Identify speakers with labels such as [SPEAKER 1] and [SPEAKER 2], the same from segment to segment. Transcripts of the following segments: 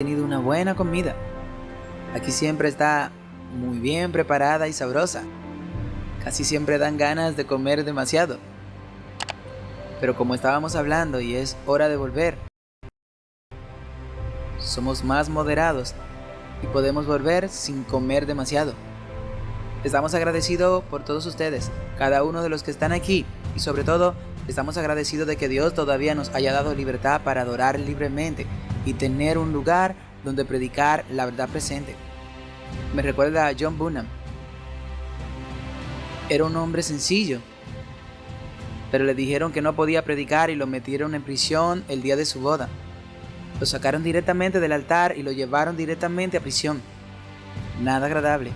[SPEAKER 1] tenido una buena comida. Aquí siempre está muy bien preparada y sabrosa. Casi siempre dan ganas de comer demasiado. Pero como estábamos hablando y es hora de volver, somos más moderados y podemos volver sin comer demasiado. Estamos agradecidos por todos ustedes, cada uno de los que están aquí, y sobre todo estamos agradecidos de que Dios todavía nos haya dado libertad para adorar libremente y tener un lugar donde predicar la verdad presente. Me recuerda a John Bunyan. Era un hombre sencillo, pero le dijeron que no podía predicar y lo metieron en prisión el día de su boda. Lo sacaron directamente del altar y lo llevaron directamente a prisión. Nada agradable.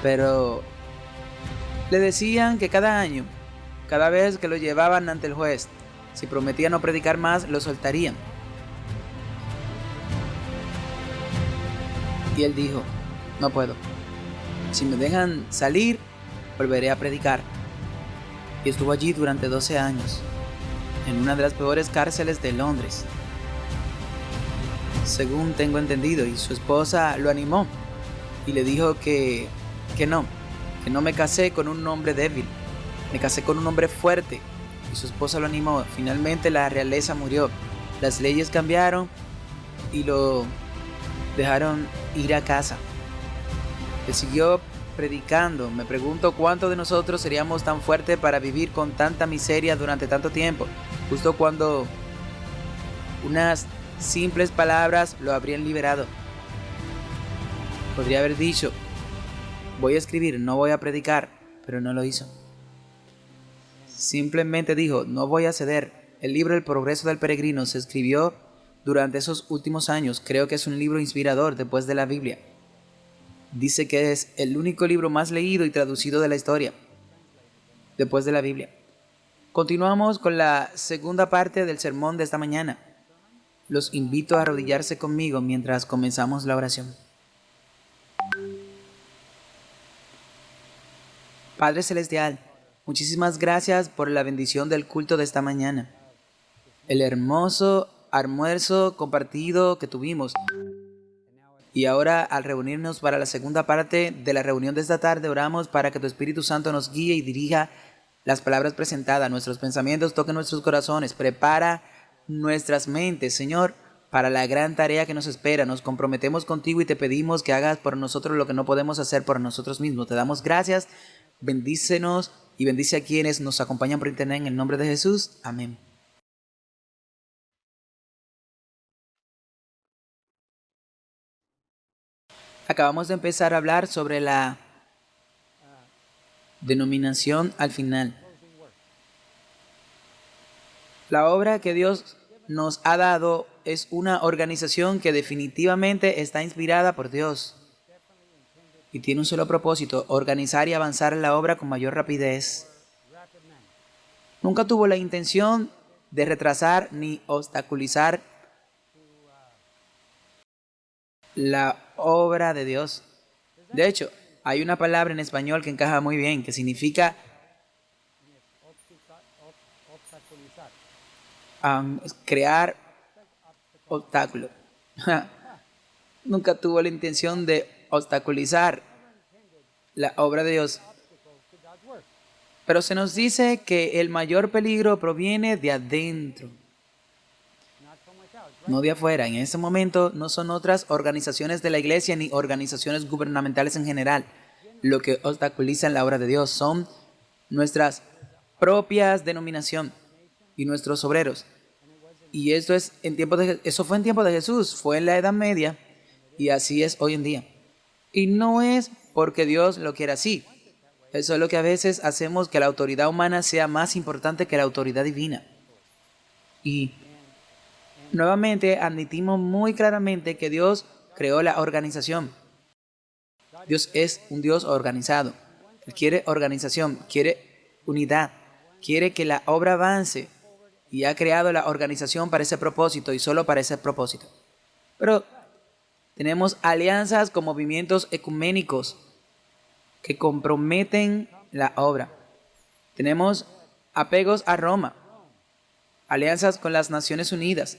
[SPEAKER 1] Pero le decían que cada año, cada vez que lo llevaban ante el juez, si prometía no predicar más, lo soltarían. Y él dijo, no puedo. Si me dejan salir, volveré a predicar. Y estuvo allí durante 12 años, en una de las peores cárceles de Londres. Según tengo entendido, y su esposa lo animó y le dijo que no me casé con un hombre débil, me casé con un hombre fuerte. Y su esposa lo animó. Finalmente la realeza murió, las leyes cambiaron y lo dejaron ir a casa. Él siguió predicando. Me pregunto cuántos de nosotros seríamos tan fuertes para vivir con tanta miseria durante tanto tiempo, justo cuando unas simples palabras lo habrían liberado. Podría haber dicho, voy a escribir, no voy a predicar, pero no lo hizo. Simplemente dijo, no voy a ceder. El libro El progreso del peregrino se escribió durante esos últimos años. Creo que es un libro inspirador después de la Biblia. Dice que es el único libro más leído y traducido de la historia, después de la Biblia. Continuamos con la segunda parte del sermón de esta mañana. Los invito a arrodillarse conmigo mientras comenzamos la oración. Padre Celestial, muchísimas gracias por la bendición del culto de esta mañana. El hermoso almuerzo compartido que tuvimos. Y ahora, al reunirnos para la segunda parte de la reunión de esta tarde, oramos para que tu Espíritu Santo nos guíe y dirija las palabras presentadas, nuestros pensamientos toquen nuestros corazones, prepara nuestras mentes, Señor, para la gran tarea que nos espera. Nos comprometemos contigo y te pedimos que hagas por nosotros lo que no podemos hacer por nosotros mismos. Te damos gracias, bendícenos y bendice a quienes nos acompañan por internet en el nombre de Jesús. Amén. Acabamos de empezar a hablar sobre la denominación al final. La obra que Dios nos ha dado es una organización que definitivamente está inspirada por Dios y tiene un solo propósito: organizar y avanzar la obra con mayor rapidez. Nunca tuvo la intención de retrasar ni obstaculizar la obra de Dios. De hecho, hay una palabra en español que encaja muy bien, que significa crear obstáculo. Nunca tuvo la intención de obstaculizar la obra de Dios. Pero se nos dice que el mayor peligro proviene de adentro, no de afuera. En ese momento no son otras organizaciones de la iglesia ni organizaciones gubernamentales en general lo que obstaculizan la obra de Dios. Son nuestras propias denominaciones y nuestros obreros. Y eso fue en tiempo de Jesús, fue en la Edad Media y así es hoy en día. Y no es porque Dios lo quiera así. Eso es lo que a veces hacemos, que la autoridad humana sea más importante que la autoridad divina. Y nuevamente admitimos muy claramente que Dios creó la organización. Dios es un Dios organizado. Él quiere organización, quiere unidad, quiere que la obra avance y ha creado la organización para ese propósito y solo para ese propósito. Pero tenemos alianzas con movimientos ecuménicos que comprometen la obra. Tenemos apegos a Roma, alianzas con las Naciones Unidas,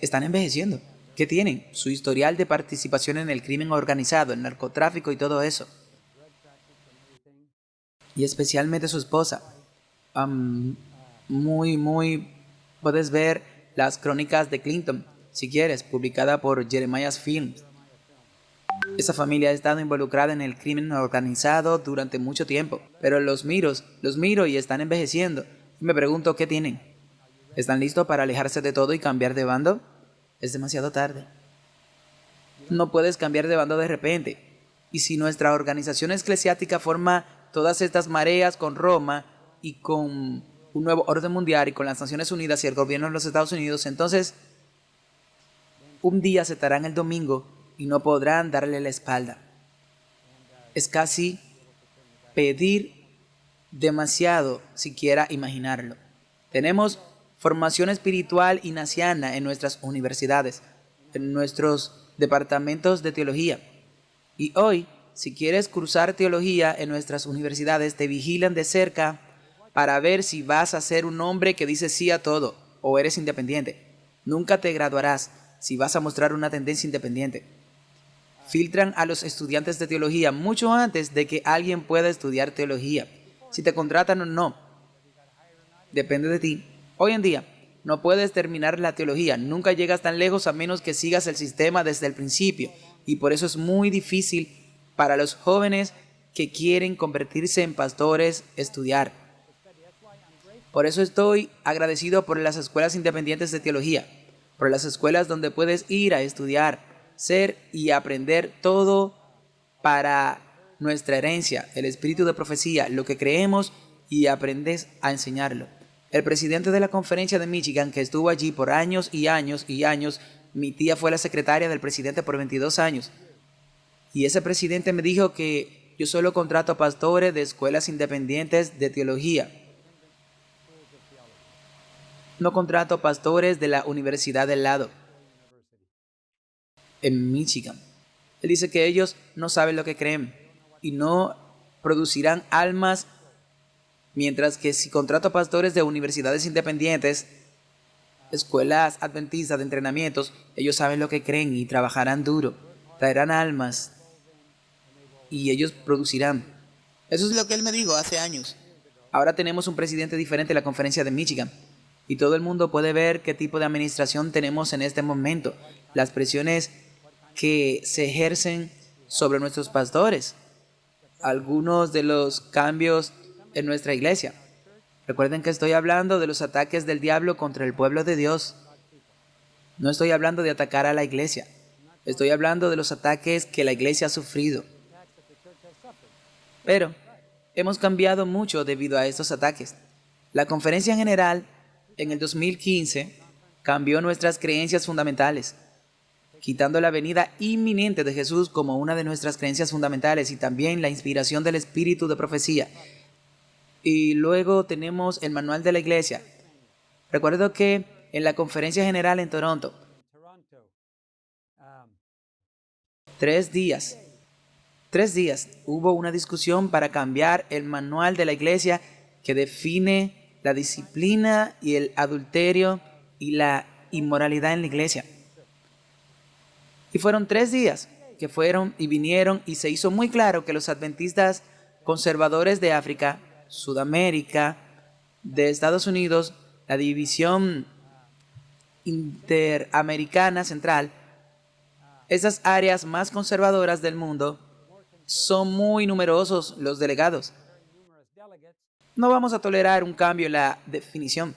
[SPEAKER 1] están envejeciendo. ¿Qué tienen? Su historial de participación en el crimen organizado, el narcotráfico y todo eso. Y especialmente su esposa. Am, muy... Puedes ver las crónicas de Clinton, si quieres, publicada por Jeremiah's Films. Esa familia ha estado involucrada en el crimen organizado durante mucho tiempo, pero los miro y están envejeciendo. Y me pregunto, ¿qué tienen? ¿Están listos para alejarse de todo y cambiar de bando? Es demasiado tarde. No puedes cambiar de bando de repente. Y si nuestra organización eclesiástica forma todas estas mareas con Roma y con un nuevo orden mundial y con las Naciones Unidas y el gobierno de los Estados Unidos, entonces un día se estarán el domingo y no podrán darle la espalda. Es casi pedir demasiado siquiera imaginarlo. Tenemos formación espiritual ignaciana en nuestras universidades, en nuestros departamentos de teología. Y hoy, si quieres cursar teología en nuestras universidades, te vigilan de cerca para ver si vas a ser un hombre que dice sí a todo o eres independiente. Nunca te graduarás si vas a mostrar una tendencia independiente. Filtran a los estudiantes de teología mucho antes de que alguien pueda estudiar teología. Si te contratan o no, depende de ti. Hoy en día, no puedes terminar la teología, nunca llegas tan lejos a menos que sigas el sistema desde el principio. Y por eso es muy difícil para los jóvenes que quieren convertirse en pastores estudiar. Por eso estoy agradecido por las escuelas independientes de teología, por las escuelas donde puedes ir a estudiar, ser y aprender todo para nuestra herencia, el espíritu de profecía, lo que creemos y aprendes a enseñarlo. El presidente de la conferencia de Michigan, que estuvo allí por años y años y años, mi tía fue la secretaria del presidente por 22 años. Y ese presidente me dijo que yo solo contrato a pastores de escuelas independientes de teología. No contrato pastores de la universidad del lado, en Michigan. Él dice que ellos no saben lo que creen y no producirán almas, mientras que si contrato pastores de universidades independientes, escuelas adventistas de entrenamientos, ellos saben lo que creen y trabajarán duro, traerán almas y ellos producirán. Eso es lo que él me dijo hace años. Ahora tenemos un presidente diferente en la conferencia de Michigan y todo el mundo puede ver qué tipo de administración tenemos en este momento, las presiones que se ejercen sobre nuestros pastores, algunos de los cambios en nuestra iglesia. Recuerden que estoy hablando de los ataques del diablo contra el pueblo de Dios. No estoy hablando de atacar a la iglesia. Estoy hablando de los ataques que la iglesia ha sufrido. Pero hemos cambiado mucho debido a estos ataques. La conferencia en general, en el 2015, cambió nuestras creencias fundamentales, quitando la venida inminente de Jesús como una de nuestras creencias fundamentales y también la inspiración del espíritu de profecía. Y luego tenemos el manual de la iglesia. Recuerdo que en la conferencia general en Toronto, 3 días hubo una discusión para cambiar el manual de la iglesia que define la disciplina y el adulterio y la inmoralidad en la iglesia. Y fueron 3 días que fueron y vinieron y se hizo muy claro que los adventistas conservadores de África, Sudamérica, de Estados Unidos, la división interamericana central, esas áreas más conservadoras del mundo, son muy numerosos los delegados. No vamos a tolerar un cambio en la definición.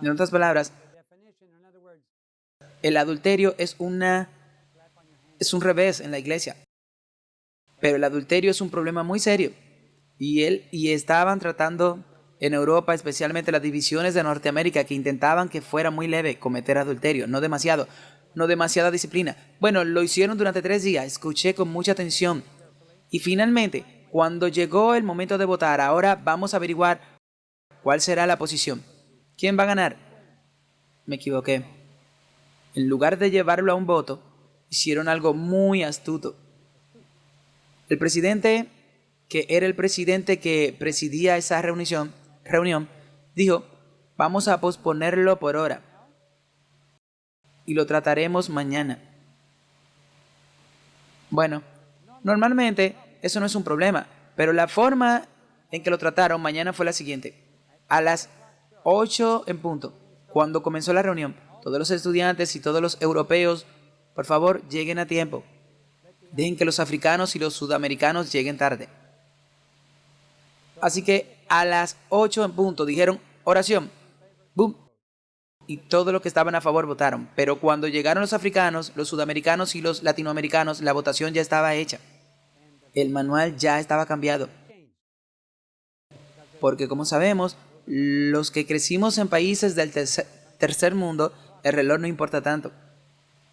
[SPEAKER 1] En otras palabras, el adulterio es un revés en la iglesia. Pero el adulterio es un problema muy serio. Y estaban tratando en Europa, especialmente las divisiones de Norteamérica, que intentaban que fuera muy leve cometer adulterio, no demasiada disciplina. Bueno, lo hicieron durante 3 días, escuché con mucha atención. Y finalmente, cuando llegó el momento de votar, ahora vamos a averiguar cuál será la posición. ¿Quién va a ganar? Me equivoqué. En lugar de llevarlo a un voto, hicieron algo muy astuto. El presidente, que era el presidente que presidía esa reunión, dijo, vamos a posponerlo por hora. y lo trataremos mañana. Bueno, normalmente eso no es un problema, pero la forma en que lo trataron mañana fue la siguiente. A las 8 en punto, cuando comenzó la reunión, todos los estudiantes y todos los europeos, por favor, lleguen a tiempo. Dejen que los africanos y los sudamericanos lleguen tarde. Así que a las 8 en punto dijeron oración. ¡Boom! Y todos los que estaban a favor votaron. Pero cuando llegaron los africanos, los sudamericanos y los latinoamericanos, la votación ya estaba hecha. El manual ya estaba cambiado. Porque como sabemos, los que crecimos en países del tercer mundo, el reloj no importa tanto.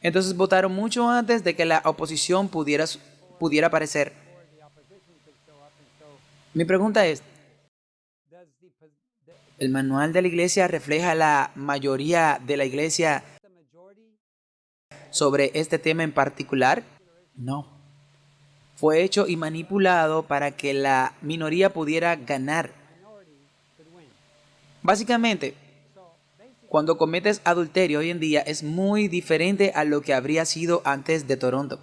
[SPEAKER 1] Entonces votaron mucho antes de que la oposición pudiera aparecer. Mi pregunta es, ¿el manual de la iglesia refleja la mayoría de la iglesia sobre este tema en particular? No. Fue hecho y manipulado para que la minoría pudiera ganar. Básicamente, cuando cometes adulterio hoy en día es muy diferente a lo que habría sido antes de Toronto.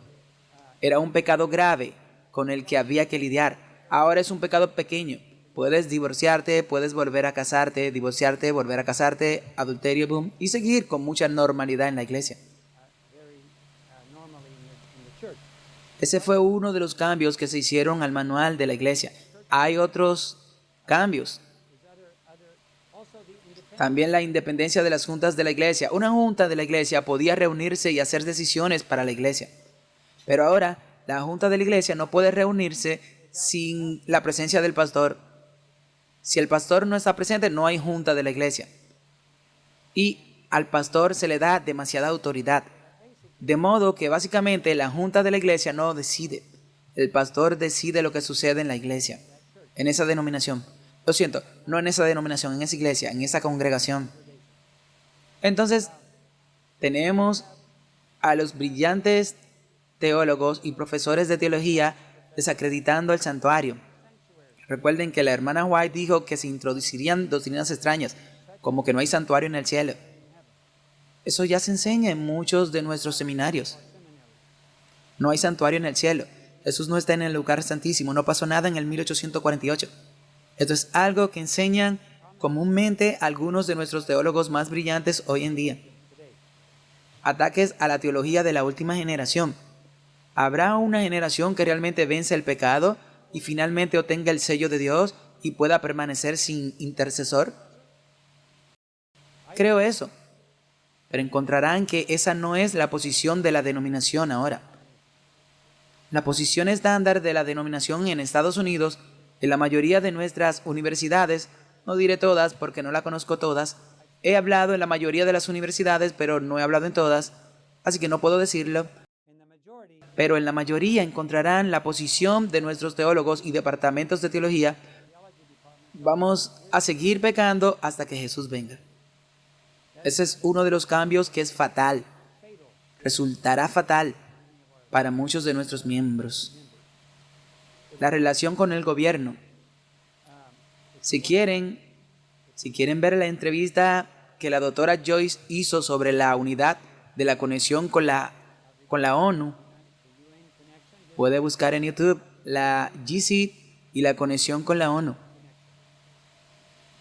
[SPEAKER 1] Era un pecado grave con el que había que lidiar. Ahora es un pecado pequeño. Puedes divorciarte, puedes volver a casarte, divorciarte, volver a casarte, adulterio, boom, y seguir con mucha normalidad en la iglesia. Ese fue uno de los cambios que se hicieron al manual de la iglesia. Hay otros cambios. También la independencia de las juntas de la iglesia. Una junta de la iglesia podía reunirse y hacer decisiones para la iglesia. Pero ahora la junta de la iglesia no puede reunirse sin la presencia del pastor. Si el pastor no está presente, no hay junta de la iglesia. Y al pastor se le da demasiada autoridad. De modo que básicamente la junta de la iglesia no decide. El pastor decide lo que sucede en la iglesia, en esa denominación. Lo siento, no en esa denominación, en esa iglesia, en esa congregación. Entonces, tenemos a los brillantes teólogos y profesores de teología desacreditando el santuario. Recuerden que la hermana White dijo que se introducirían doctrinas extrañas, como que no hay santuario en el cielo. Eso ya se enseña en muchos de nuestros seminarios. No hay santuario en el cielo. Jesús no está en el lugar santísimo. No pasó nada en el 1848. Esto es algo que enseñan comúnmente algunos de nuestros teólogos más brillantes hoy en día. Ataques a la teología de la última generación. ¿Habrá una generación que realmente vence el pecado y finalmente obtenga el sello de Dios y pueda permanecer sin intercesor? Creo eso. Pero encontrarán que esa no es la posición de la denominación ahora. La posición estándar de la denominación en Estados Unidos, en la mayoría de nuestras universidades, no diré todas porque no la conozco todas, he hablado en la mayoría de las universidades, pero no he hablado en todas, así que no puedo decirlo. Pero en la mayoría encontrarán la posición de nuestros teólogos y departamentos de teología. Vamos a seguir pecando hasta que Jesús venga. Ese es uno de los cambios que es fatal. Resultará fatal para muchos de nuestros miembros. La relación con el gobierno. Si quieren ver la entrevista que la doctora Joyce hizo sobre la unidad de la conexión con la ONU, puede buscar en YouTube la GC y la conexión con la ONU.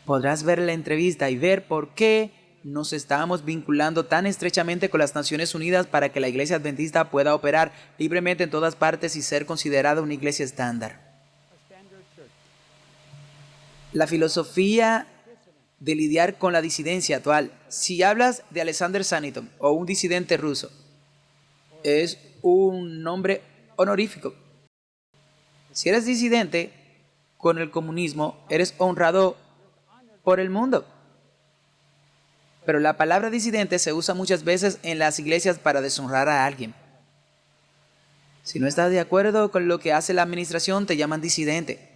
[SPEAKER 1] Podrás ver la entrevista y ver por qué nos estamos vinculando tan estrechamente con las Naciones Unidas para que la Iglesia Adventista pueda operar libremente en todas partes y ser considerada una iglesia estándar. La filosofía de lidiar con la disidencia actual. Si hablas de Alexander Saniton o un disidente ruso, es un nombre honorífico. Si eres disidente con el comunismo, eres honrado por el mundo. Pero la palabra disidente se usa muchas veces en las iglesias para deshonrar a alguien. Si no estás de acuerdo con lo que hace la administración, te llaman disidente.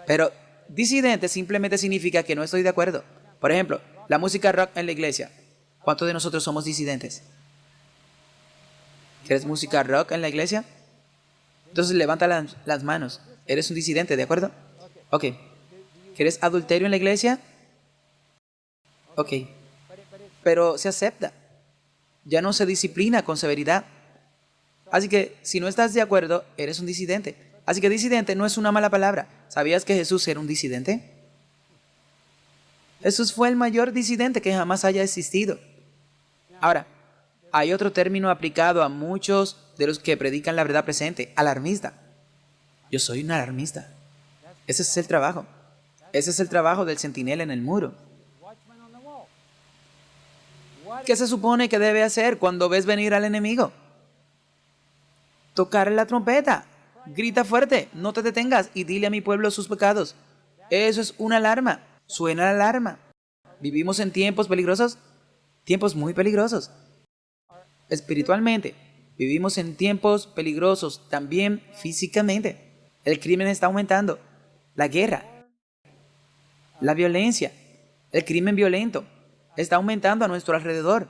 [SPEAKER 1] Pero disidente simplemente significa que no estoy de acuerdo. Por ejemplo, la música rock en la iglesia. ¿Cuántos de nosotros somos disidentes? ¿Quieres música rock en la iglesia? Entonces levanta las manos. Eres un disidente, ¿de acuerdo? Ok. ¿Quieres adulterio en la iglesia? Ok. Pero se acepta. ya no se disciplina con severidad. Así que si no estás de acuerdo, eres un disidente. Así que disidente no es una mala palabra. ¿Sabías que Jesús era un disidente? Jesús fue el mayor disidente que jamás haya existido. Ahora, hay otro término aplicado a muchos de los que predican la verdad presente: alarmista. Yo soy un alarmista. Ese es el trabajo. Ese es el trabajo del centinela en el muro. ¿Qué se supone que debe hacer cuando ves venir al enemigo? Tocar la trompeta. Grita fuerte, no te detengas y dile a mi pueblo sus pecados. Eso es una alarma. Suena la alarma. ¿Vivimos en tiempos peligrosos? Tiempos muy peligrosos. Espiritualmente, vivimos en tiempos peligrosos, también físicamente. El crimen está aumentando. La guerra, la violencia, el crimen violento está aumentando a nuestro alrededor.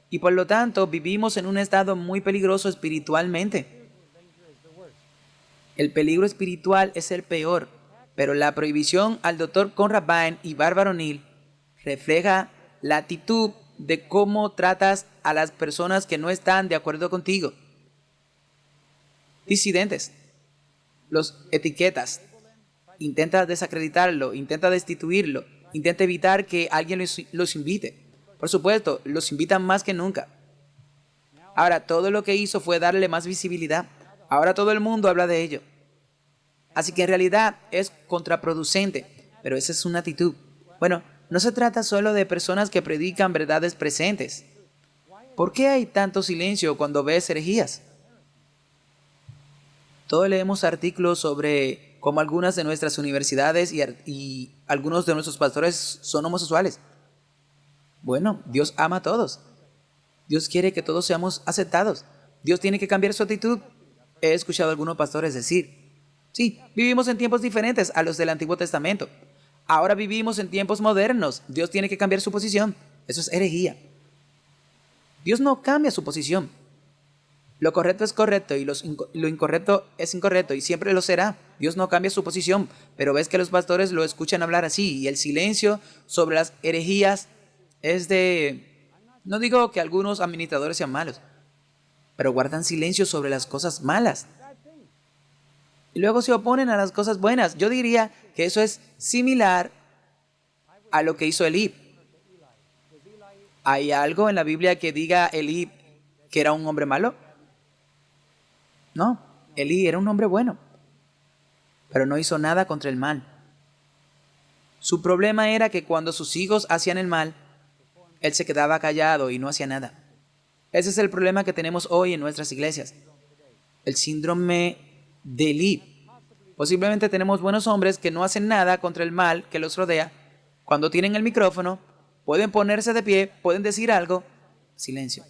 [SPEAKER 1] Y por lo tanto, vivimos en un estado muy peligroso espiritualmente. El peligro espiritual es el peor, pero la prohibición al Dr. Conrad Bain y Barbara O'Neill refleja la actitud de cómo tratas a las personas que no están de acuerdo contigo. Disidentes. Los etiquetas. Intenta desacreditarlo, intenta destituirlo, intenta evitar que alguien los invite. Por supuesto, los invitan más que nunca. Ahora, todo lo que hizo fue darle más visibilidad. Ahora todo el mundo habla de ello. Así que en realidad es contraproducente, pero esa es una actitud. Bueno, no se trata solo de personas que predican verdades presentes. ¿Por qué hay tanto silencio cuando ves herejías? Todos leemos artículos sobre cómo algunas de nuestras universidades y algunos de nuestros pastores son homosexuales. Bueno, Dios ama a todos. Dios quiere que todos seamos aceptados. Dios tiene que cambiar su actitud. He escuchado a algunos pastores decir: sí, vivimos en tiempos diferentes a los del Antiguo Testamento. Ahora vivimos en tiempos modernos. Dios tiene que cambiar su posición. Eso es herejía. Dios no cambia su posición. Lo correcto es correcto y lo incorrecto es incorrecto y siempre lo será. Dios no cambia su posición, pero ves que los pastores lo escuchan hablar así y el silencio sobre las herejías es de... No digo que algunos administradores sean malos, pero guardan silencio sobre las cosas malas. Y luego se oponen a las cosas buenas. Yo diría que eso es similar a lo que hizo Elí. ¿Hay algo en la Biblia que diga Elí que era un hombre malo? No, Elí era un hombre bueno, pero no hizo nada contra el mal. Su problema era que cuando sus hijos hacían el mal, él se quedaba callado y no hacía nada. Ese es el problema que tenemos hoy en nuestras iglesias. El síndrome de Elí. Posiblemente tenemos buenos hombres que no hacen nada contra el mal que los rodea. Cuando tienen el micrófono, pueden ponerse de pie, pueden decir algo, silencio.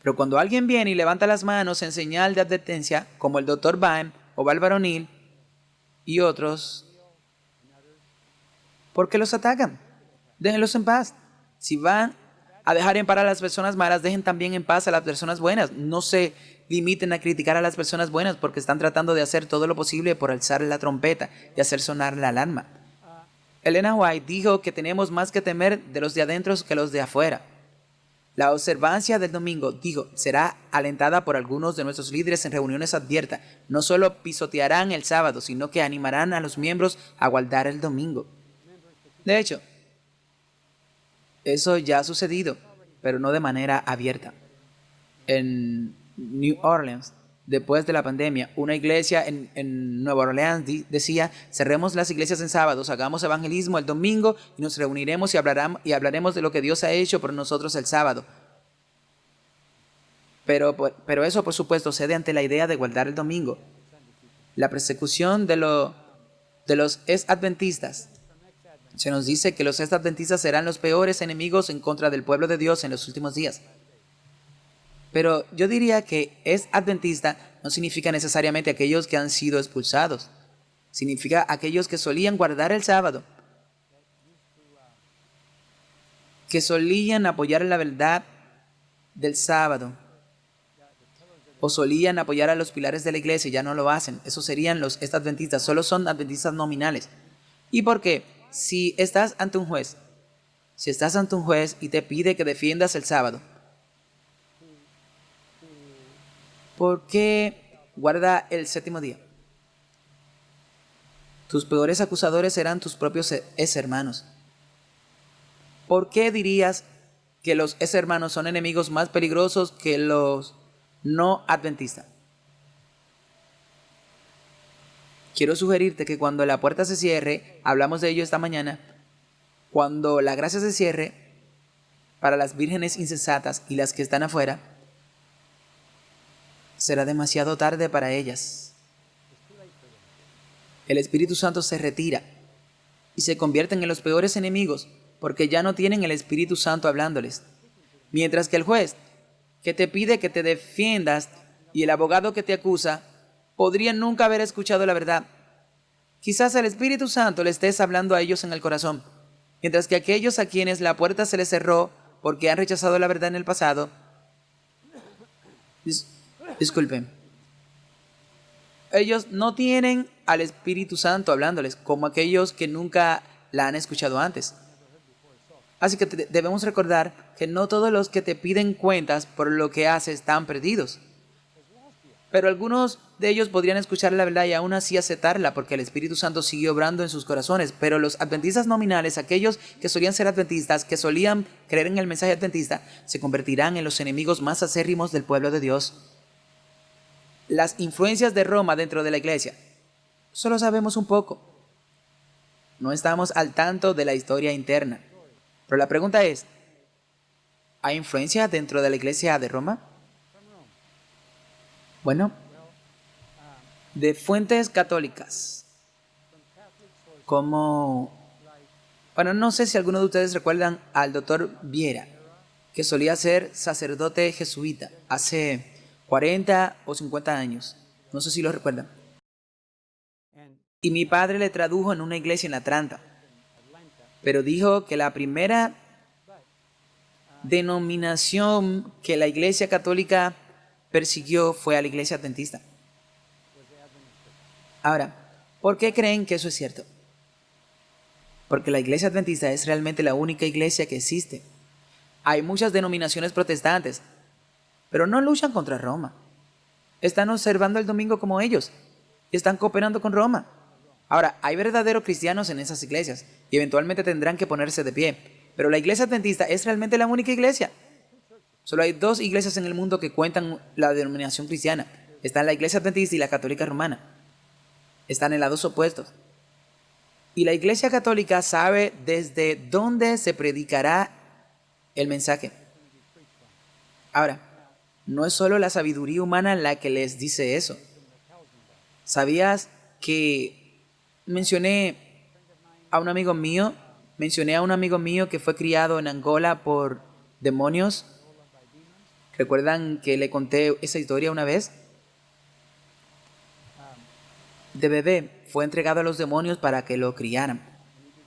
[SPEAKER 1] Pero cuando alguien viene y levanta las manos en señal de advertencia, como el Dr. Bain o Barbara O'Neill y otros, ¿por qué los atacan? Déjenlos en paz. Si van a dejar en paz a las personas malas, dejen también en paz a las personas buenas. No se limiten a criticar a las personas buenas porque están tratando de hacer todo lo posible por alzar la trompeta y hacer sonar la alarma. Elena White dijo que tenemos más que temer de los de adentro que los de afuera. La observancia del domingo, dijo, será alentada por algunos de nuestros líderes en reuniones advierta. No solo pisotearán el sábado, sino que animarán a los miembros a guardar el domingo. De hecho, eso ya ha sucedido, pero no de manera abierta. En New Orleans, después de la pandemia, una iglesia en Nueva Orleans decía: cerremos las iglesias en sábados, hagamos evangelismo el domingo y nos reuniremos y hablaremos de lo que Dios ha hecho por nosotros el sábado. Pero eso, por supuesto, cede ante la idea de guardar el domingo. La persecución de los ex-adventistas. Se nos dice que los ex-adventistas serán los peores enemigos en contra del pueblo de Dios en los últimos días. Pero yo diría que es adventista no significa necesariamente aquellos que han sido expulsados. Significa aquellos que solían guardar el sábado, que solían apoyar la verdad del sábado, o solían apoyar a los pilares de la iglesia y ya no lo hacen. Esos serían los adventistas, solo son adventistas nominales. ¿Y por qué? Si estás ante un juez y te pide que defiendas el sábado, ¿por qué guarda el séptimo día? Tus peores acusadores serán tus propios hermanos. ¿Por qué dirías que los hermanos son enemigos más peligrosos que los no adventistas? Quiero sugerirte que cuando la puerta se cierre, hablamos de ello esta mañana, cuando la gracia se cierre para las vírgenes insensatas y las que están afuera, será demasiado tarde para ellas. El Espíritu Santo se retira y se convierten en los peores enemigos porque ya no tienen el Espíritu Santo hablándoles. Mientras que el juez que te pide que te defiendas y el abogado que te acusa podrían nunca haber escuchado la verdad. Quizás el Espíritu Santo le estés hablando a ellos en el corazón, mientras que aquellos a quienes la puerta se les cerró porque han rechazado la verdad en el pasado, disculpen, ellos no tienen al Espíritu Santo hablándoles como aquellos que nunca la han escuchado antes. Así que debemos recordar que no todos los que te piden cuentas por lo que haces están perdidos. Pero algunos de ellos podrían escuchar la verdad y aún así aceptarla porque el Espíritu Santo sigue obrando en sus corazones. Pero los adventistas nominales, aquellos que solían ser adventistas, que solían creer en el mensaje adventista, se convertirán en los enemigos más acérrimos del pueblo de Dios. Las influencias de Roma dentro de la iglesia, solo sabemos un poco. No estamos al tanto de la historia interna. Pero la pregunta es, ¿hay influencia dentro de la iglesia de Roma? Bueno, de fuentes católicas, como... Bueno, no sé si alguno de ustedes recuerdan al doctor Viera, que solía ser sacerdote jesuita hace 40 o 50 años. No sé si lo recuerdan. Y mi padre le tradujo en una iglesia en Atlanta. Pero dijo que la primera denominación que la iglesia católica persiguió fue a la iglesia adventista. Ahora, ¿por qué creen que eso es cierto? Porque la iglesia adventista es realmente la única iglesia que existe. Hay muchas denominaciones protestantes, pero no luchan contra Roma. Están observando el domingo como ellos y están cooperando con Roma. Ahora, hay verdaderos cristianos en esas iglesias y eventualmente tendrán que ponerse de pie, pero la iglesia adventista es realmente la única iglesia. Solo hay 2 iglesias en el mundo que cuentan la denominación cristiana. Están la iglesia adventista y la católica romana. Están en lados opuestos. Y la iglesia católica sabe desde dónde se predicará el mensaje. Ahora, no es solo la sabiduría humana la que les dice eso. ¿Sabías que mencioné a un amigo mío que fue criado en Angola por demonios? ¿Recuerdan que le conté esa historia una vez? De bebé fue entregado a los demonios para que lo criaran.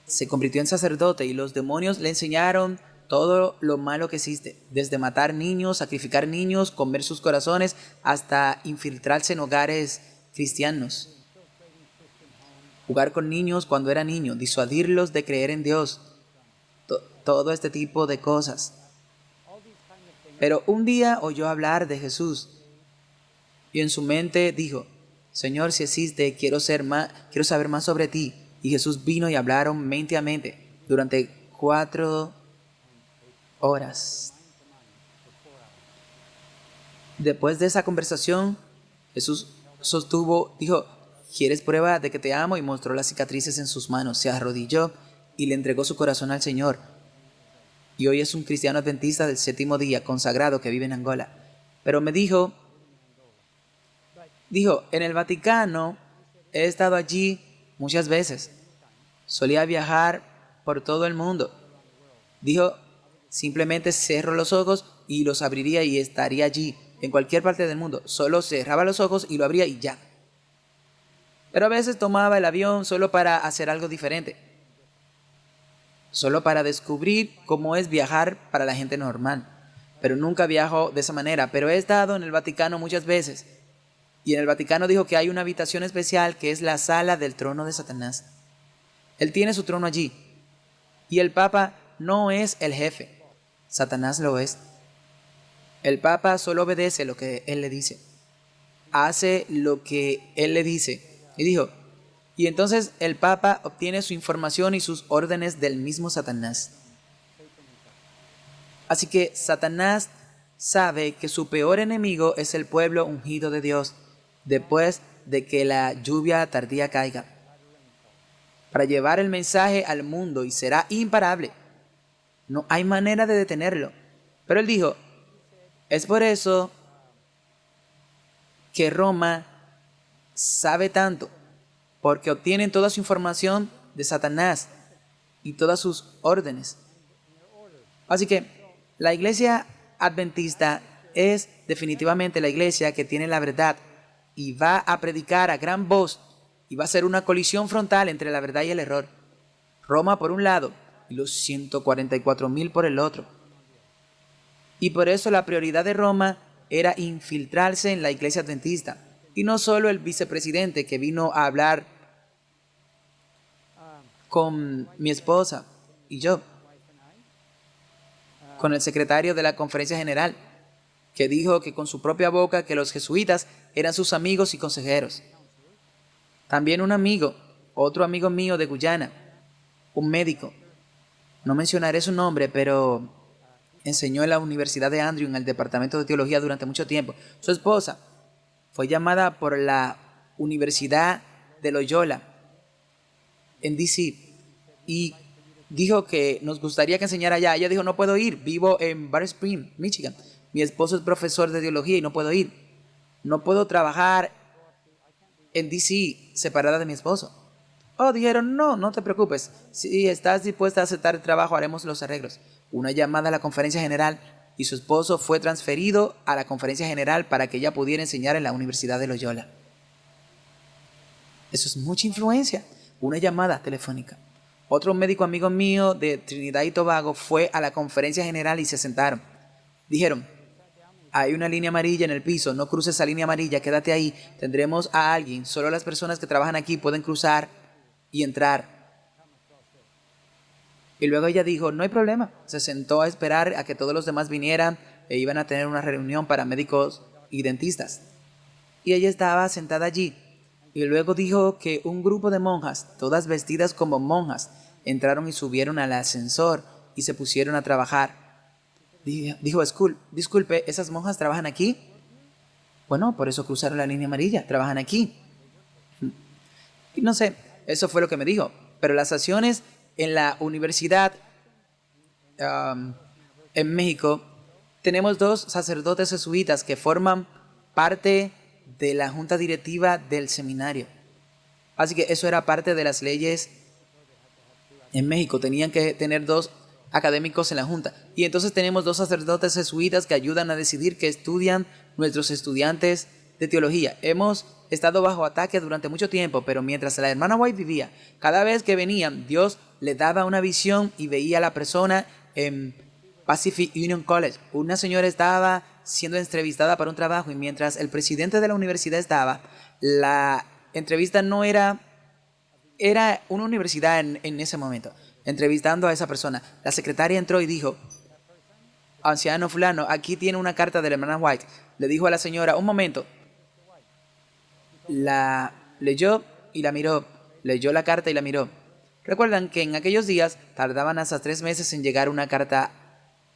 [SPEAKER 1] Se convirtió en sacerdote y los demonios le enseñaron todo lo malo que existe, desde matar niños, sacrificar niños, comer sus corazones, hasta infiltrarse en hogares cristianos. Jugar con niños cuando era niño, disuadirlos de creer en Dios, todo este tipo de cosas. Pero un día oyó hablar de Jesús y en su mente dijo, Señor, si existe, quiero saber más sobre ti. Y Jesús vino y hablaron mente a mente durante 4 horas. Después de esa conversación, Jesús dijo, ¿quieres prueba de que te amo? Y mostró las cicatrices en sus manos. Se arrodilló y le entregó su corazón al Señor. Y hoy es un cristiano adventista del séptimo día, consagrado, que vive en Angola. Pero me dijo, en el Vaticano he estado allí muchas veces. Solía viajar por todo el mundo. Dijo, simplemente cerro los ojos y los abriría y estaría allí, en cualquier parte del mundo. Solo cerraba los ojos y lo abría y ya. Pero a veces tomaba el avión solo para hacer algo diferente. Solo para descubrir cómo es viajar para la gente normal. Pero nunca viajo de esa manera. Pero he estado en el Vaticano muchas veces. Y en el Vaticano dijo que hay una habitación especial que es la sala del trono de Satanás. Él tiene su trono allí. Y el Papa no es el jefe. Satanás lo es. El Papa solo obedece lo que él le dice. hace lo que él le dice. Y dijo, y entonces el Papa obtiene su información y sus órdenes del mismo Satanás. Así que Satanás sabe que su peor enemigo es el pueblo ungido de Dios, después de que la lluvia tardía caiga, para llevar el mensaje al mundo, y será imparable. No hay manera de detenerlo. Pero él dijo, es por eso que Roma sabe tanto, porque obtienen toda su información de Satanás y todas sus órdenes. Así que la iglesia adventista es definitivamente la iglesia que tiene la verdad y va a predicar a gran voz, y va a ser una colisión frontal entre la verdad y el error. Roma por un lado y los 144,000 por el otro. Y por eso la prioridad de Roma era infiltrarse en la iglesia adventista. Y no solo el vicepresidente que vino a hablar con mi esposa y yo, con el secretario de la conferencia general, que dijo que con su propia boca que los jesuitas eran sus amigos y consejeros. También un amigo, otro amigo mío de Guyana, un médico, no mencionaré su nombre, pero enseñó en la Universidad de Andrew en el departamento de teología durante mucho tiempo. Su esposa fue llamada por la Universidad de Loyola en DC y dijo que nos gustaría que enseñara allá. Ella dijo, no puedo ir, vivo en Bar Spring, Michigan. Mi esposo es profesor de teología y no puedo ir. No puedo trabajar en DC separada de mi esposo. Oh, dijeron, no te preocupes. Si estás dispuesta a aceptar el trabajo, haremos los arreglos. Una llamada a la conferencia general y su esposo fue transferido a la conferencia general para que ella pudiera enseñar en la Universidad de Loyola. Eso es mucha influencia. Una llamada telefónica. Otro médico amigo mío de Trinidad y Tobago fue a la conferencia general y se sentaron. Dijeron, hay una línea amarilla en el piso, no cruces esa línea amarilla, quédate ahí, tendremos a alguien, solo las personas que trabajan aquí pueden cruzar y entrar. Y luego ella dijo, no hay problema, se sentó a esperar a que todos los demás vinieran e iban a tener una reunión para médicos y dentistas. Y ella estaba sentada allí. Y luego dijo que un grupo de monjas, todas vestidas como monjas, entraron y subieron al ascensor y se pusieron a trabajar. Dijo, disculpe, ¿esas monjas trabajan aquí? Bueno, por eso cruzaron la línea amarilla, trabajan aquí. Y no sé, eso fue lo que me dijo. Pero las acciones en la universidad en México, tenemos 2 sacerdotes jesuitas que forman parte de la junta directiva del seminario. Así que eso era parte de las leyes en México. Tenían que tener 2 académicos en la junta. Y entonces tenemos 2 sacerdotes jesuitas que ayudan a decidir qué estudian nuestros estudiantes de teología. Hemos estado bajo ataque durante mucho tiempo, pero mientras la hermana White vivía, cada vez que venían, Dios le daba una visión y veía a la persona en Pacific Union College. Una señora estaba siendo entrevistada para un trabajo y mientras el presidente de la universidad estaba, la entrevista no era una universidad en ese momento, entrevistando a esa persona. La secretaria entró y dijo, anciano fulano, aquí tiene una carta de la hermana White. Le dijo a la señora, un momento. La leyó y la miró. Leyó la carta y la miró. Recuerdan que en aquellos días tardaban hasta 3 meses en llegar una carta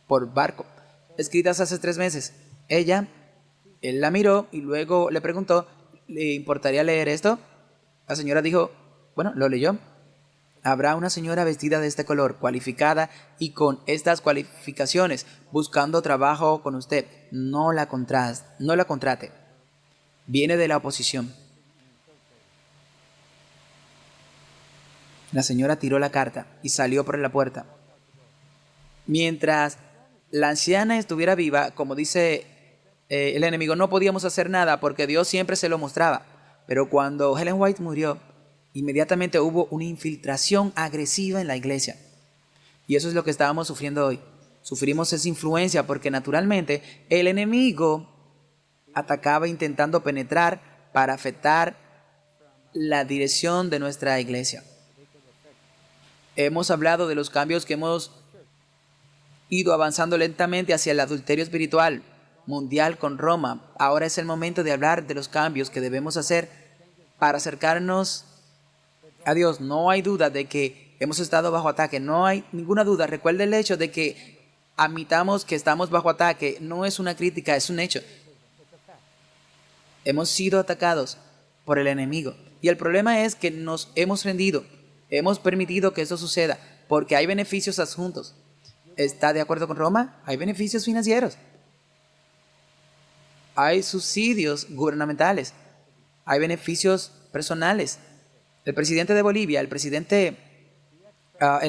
[SPEAKER 1] por barco, escritas hace 3 meses. Él la miró y luego le preguntó, ¿le importaría leer esto? La señora dijo, bueno, lo leyó. Habrá una señora vestida de este color, cualificada y con estas cualificaciones, buscando trabajo con usted. No la contrate. Viene de la oposición. La señora tiró la carta y salió por la puerta. Mientras la anciana estuviera viva, como dice el enemigo, no podíamos hacer nada porque Dios siempre se lo mostraba. Pero cuando Ellen White murió, inmediatamente hubo una infiltración agresiva en la iglesia. Y eso es lo que estábamos sufriendo hoy. Sufrimos esa influencia porque naturalmente el enemigo atacaba intentando penetrar para afectar la dirección de nuestra iglesia. Hemos hablado de los cambios que hemos ido avanzando lentamente hacia el adulterio espiritual, mundial con Roma. Ahora es el momento de hablar de los cambios que debemos hacer para acercarnos a Dios. No hay duda de que hemos estado bajo ataque, no hay ninguna duda. Recuerde el hecho de que admitamos que estamos bajo ataque. No es una crítica, es un hecho. Hemos sido atacados por el enemigo. Y el problema es que nos hemos rendido. Hemos permitido que eso suceda porque hay beneficios adjuntos. ¿Está de acuerdo con Roma? Hay beneficios financieros. Hay subsidios gubernamentales. Hay beneficios personales. El presidente de Bolivia, el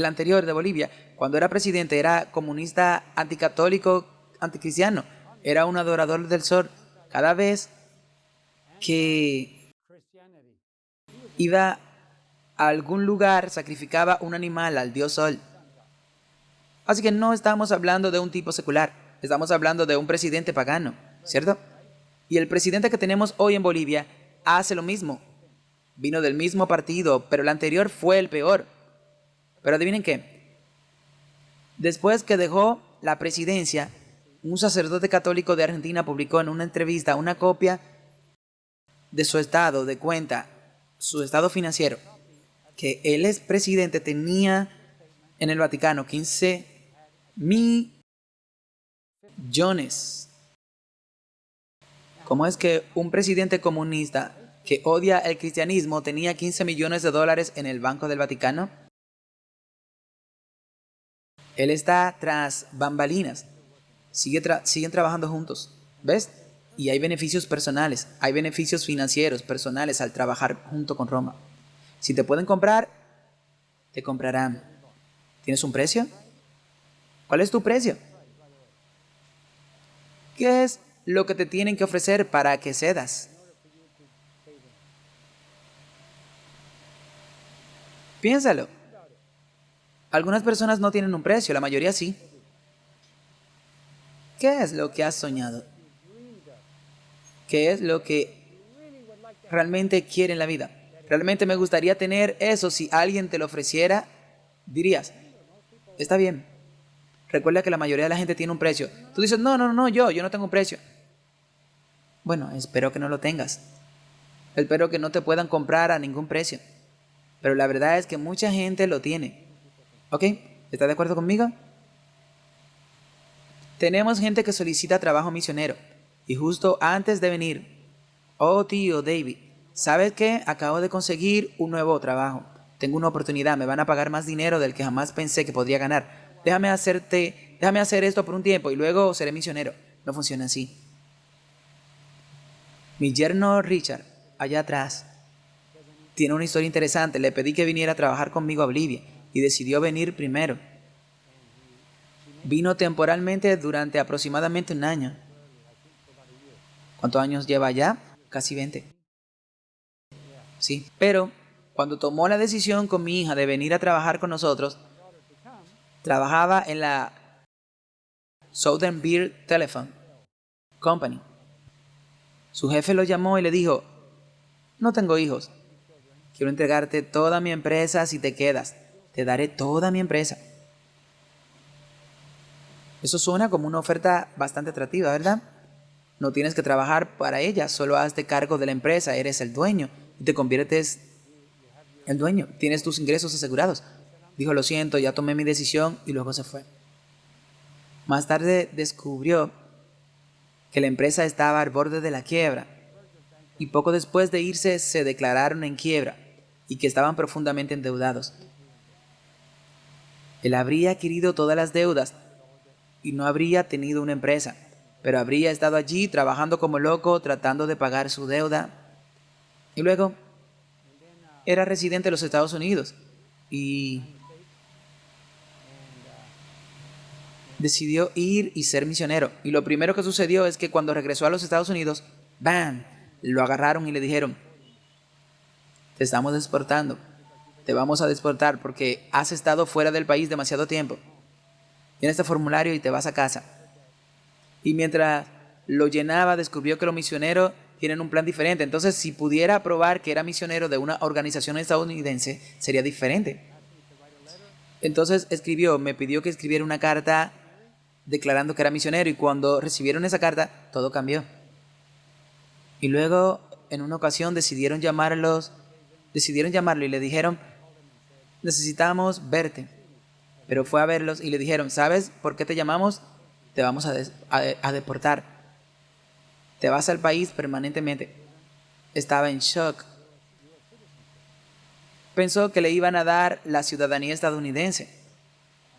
[SPEAKER 1] anterior de Bolivia, cuando era presidente era comunista, anticatólico, anticristiano. Era un adorador del sol. Cada vez que iba a algún lugar sacrificaba un animal al dios sol. Así que no estamos hablando de un tipo secular, estamos hablando de un presidente pagano, ¿cierto? Y el presidente que tenemos hoy en Bolivia hace lo mismo. Vino del mismo partido, pero el anterior fue el peor. Pero adivinen qué. Después que dejó la presidencia, un sacerdote católico de Argentina publicó en una entrevista una copia de su estado de cuenta, su estado financiero, que el expresidente tenía en el Vaticano 15 millones. ¿Cómo es que un presidente comunista que odia el cristianismo tenía 15 millones de dólares en el Banco del Vaticano? Él está tras bambalinas. Siguen trabajando juntos. ¿Ves? Y hay beneficios personales, hay beneficios financieros, personales al trabajar junto con Roma. Si te pueden comprar, te comprarán. ¿Tienes un precio? ¿Cuál es tu precio? ¿Qué es lo que te tienen que ofrecer para que cedas? Piénsalo. Algunas personas no tienen un precio, la mayoría sí. ¿Qué es lo que has soñado? ¿Qué es lo que realmente quiere en la vida? Realmente me gustaría tener eso. Si alguien te lo ofreciera, dirías, está bien. Recuerda que la mayoría de la gente tiene un precio. Tú dices, no, yo no tengo un precio. Bueno, espero que no lo tengas. Espero que no te puedan comprar a ningún precio. Pero la verdad es que mucha gente lo tiene. ¿Ok? ¿Estás de acuerdo conmigo? Tenemos gente que solicita trabajo misionero. Y justo antes de venir, oh tío David, ¿sabes qué? Acabo de conseguir un nuevo trabajo. Tengo una oportunidad, me van a pagar más dinero del que jamás pensé que podría ganar. Déjame hacer esto por un tiempo y luego seré misionero. No funciona así. Mi yerno Richard, allá atrás, tiene una historia interesante. Le pedí que viniera a trabajar conmigo a Bolivia y decidió venir primero. Vino temporalmente durante aproximadamente un año. ¿Cuántos años lleva allá? Casi 20. Sí, pero cuando tomó la decisión con mi hija de venir a trabajar con nosotros, trabajaba en la Southern Beer Telephone Company. Su jefe lo llamó y le dijo, no tengo hijos, quiero entregarte toda mi empresa si te quedas, te daré toda mi empresa. Eso suena como una oferta bastante atractiva, ¿verdad? No tienes que trabajar para ella, solo hazte cargo de la empresa, eres el dueño y te conviertes el dueño, tienes tus ingresos asegurados. Dijo, lo siento, ya tomé mi decisión y luego se fue. Más tarde descubrió que la empresa estaba al borde de la quiebra y poco después de irse se declararon en quiebra y que estaban profundamente endeudados. Él habría adquirido todas las deudas y no habría tenido una empresa, pero habría estado allí trabajando como loco tratando de pagar su deuda. Y luego era residente de los Estados Unidos y decidió ir y ser misionero. Y lo primero que sucedió es que cuando regresó a los Estados Unidos, ¡bam!, lo agarraron y le dijeron, te estamos deportando, te vamos a deportar porque has estado fuera del país demasiado tiempo. Llena este formulario y te vas a casa. Y mientras lo llenaba, descubrió que los misioneros tienen un plan diferente. Entonces, si pudiera probar que era misionero de una organización estadounidense, sería diferente. Entonces me pidió que escribiera una carta declarando que era misionero, y cuando recibieron esa carta, todo cambió. Y luego, en una ocasión, decidieron llamarlo y le dijeron, necesitamos verte. Pero fue a verlos y le dijeron, ¿sabes por qué te llamamos? Te vamos a deportar. Te vas al país permanentemente. Estaba en shock. Pensó que le iban a dar la ciudadanía estadounidense.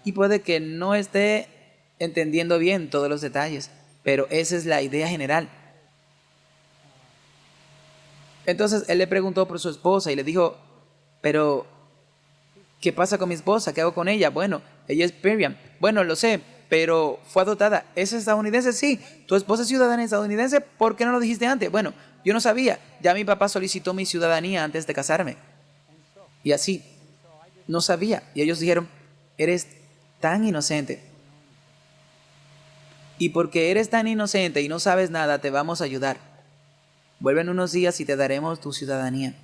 [SPEAKER 1] Y puede que no esté entendiendo bien todos los detalles, pero esa es la idea general. Entonces él le preguntó por su esposa y le dijo, pero ¿qué pasa con mi esposa? ¿Qué hago con ella? Bueno, ella es Miriam. Bueno, lo sé, pero fue adoptada. ¿Es estadounidense? Sí. ¿Tu esposa es ciudadana estadounidense? ¿Por qué no lo dijiste antes? Bueno, yo no sabía. Ya mi papá solicitó mi ciudadanía antes de casarme. Y así, no sabía. Y ellos dijeron, eres tan inocente. Y porque eres tan inocente y no sabes nada, te vamos a ayudar. Vuelve en unos días y te daremos tu ciudadanía.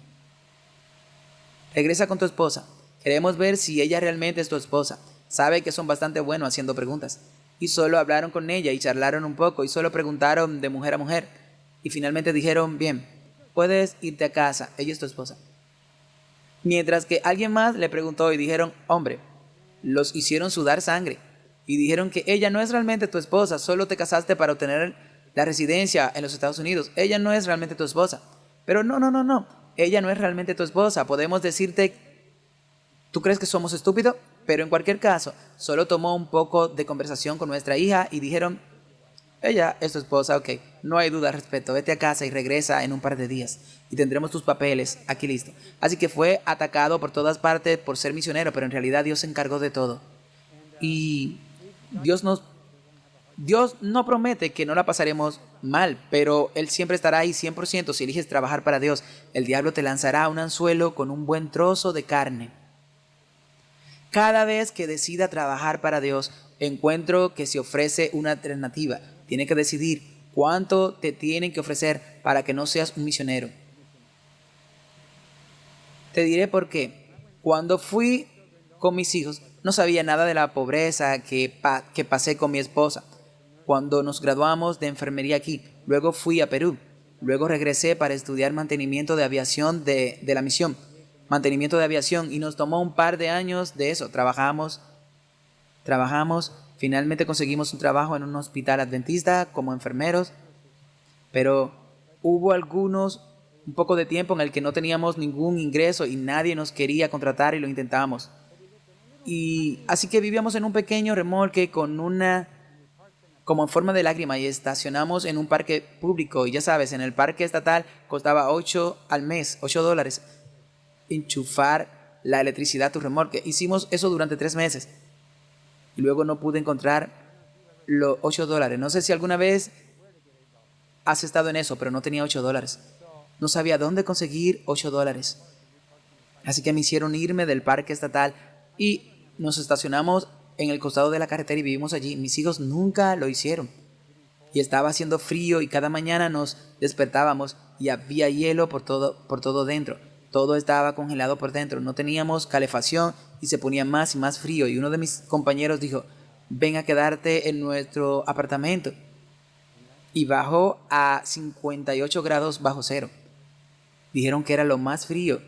[SPEAKER 1] Regresa con tu esposa. Queremos ver si ella realmente es tu esposa. Sabe que son bastante buenos haciendo preguntas. Y solo hablaron con ella y charlaron un poco y solo preguntaron de mujer a mujer. Y finalmente dijeron, bien, puedes irte a casa, ella es tu esposa. Mientras que alguien más le preguntó y dijeron, hombre, los hicieron sudar sangre. Y dijeron que ella no es realmente tu esposa, solo te casaste para obtener la residencia en los Estados Unidos. Ella no es realmente tu esposa. Pero no. Ella no es realmente tu esposa. Podemos decirte, ¿tú crees que somos estúpidos? Pero en cualquier caso, solo tomó un poco de conversación con nuestra hija y dijeron, ella es tu esposa, ok, no hay duda al respecto, vete a casa y regresa en un par de días y tendremos tus papeles aquí listo. Así que fue atacado por todas partes por ser misionero, pero en realidad Dios se encargó de todo. Y Dios no promete que no la pasaremos mal, pero Él siempre estará ahí 100% si eliges trabajar para Dios. El diablo te lanzará un anzuelo con un buen trozo de carne. Cada vez que decida trabajar para Dios, encuentro que se ofrece una alternativa. Tiene que decidir cuánto te tienen que ofrecer para que no seas un misionero. Te diré por qué. Cuando fui con mis hijos, no sabía nada de la pobreza que pasé con mi esposa. Cuando nos graduamos de enfermería aquí, luego fui a Perú. Luego regresé para estudiar mantenimiento de aviación de la misión. Mantenimiento de aviación, y nos tomó un par de años de eso. Trabajamos, finalmente conseguimos un trabajo en un hospital adventista como enfermeros, pero hubo un poco de tiempo en el que no teníamos ningún ingreso y nadie nos quería contratar y lo intentábamos. Y así que vivíamos en un pequeño remolque como en forma de lágrima, y estacionamos en un parque público, y ya sabes, en el parque estatal costaba 8 al mes, $8, enchufar la electricidad a tu remolque. Hicimos eso durante 3 meses y luego no pude encontrar los $8. No sé si alguna vez has estado en eso, pero no tenía $8. No sabía dónde conseguir $8. Así que me hicieron irme del parque estatal y nos estacionamos en el costado de la carretera y vivimos allí. Mis hijos nunca lo hicieron. Y estaba haciendo frío y cada mañana nos despertábamos y había hielo por todo dentro. Todo estaba congelado por dentro. No teníamos calefacción y se ponía más y más frío. Y uno de mis compañeros dijo, ven a quedarte en nuestro apartamento. Y bajó a 58 grados bajo cero. Dijeron que era lo más frío,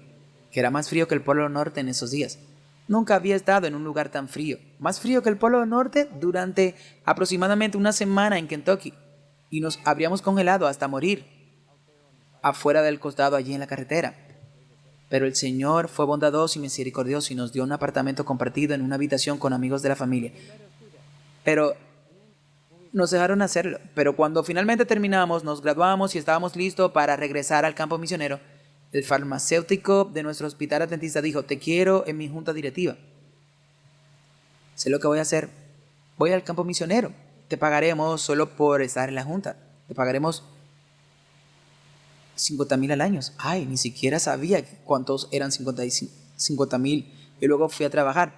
[SPEAKER 1] que era más frío que el Polo Norte en esos días. Nunca había estado en un lugar tan frío. Más frío que el Polo Norte durante aproximadamente una semana en Kentucky. Y nos habríamos congelado hasta morir afuera del costado allí en la carretera. Pero el Señor fue bondadoso y misericordioso y nos dio un apartamento compartido en una habitación con amigos de la familia. Pero nos dejaron hacerlo. Pero cuando finalmente terminamos, nos graduamos y estábamos listos para regresar al campo misionero, el farmacéutico de nuestro hospital adventista dijo, te quiero en mi junta directiva. Sé lo que voy a hacer. Voy al campo misionero. Te pagaremos solo por estar en la junta. Te pagaremos $50,000 al año. Ay, ni siquiera sabía cuántos eran 50,000. Y luego fui a trabajar.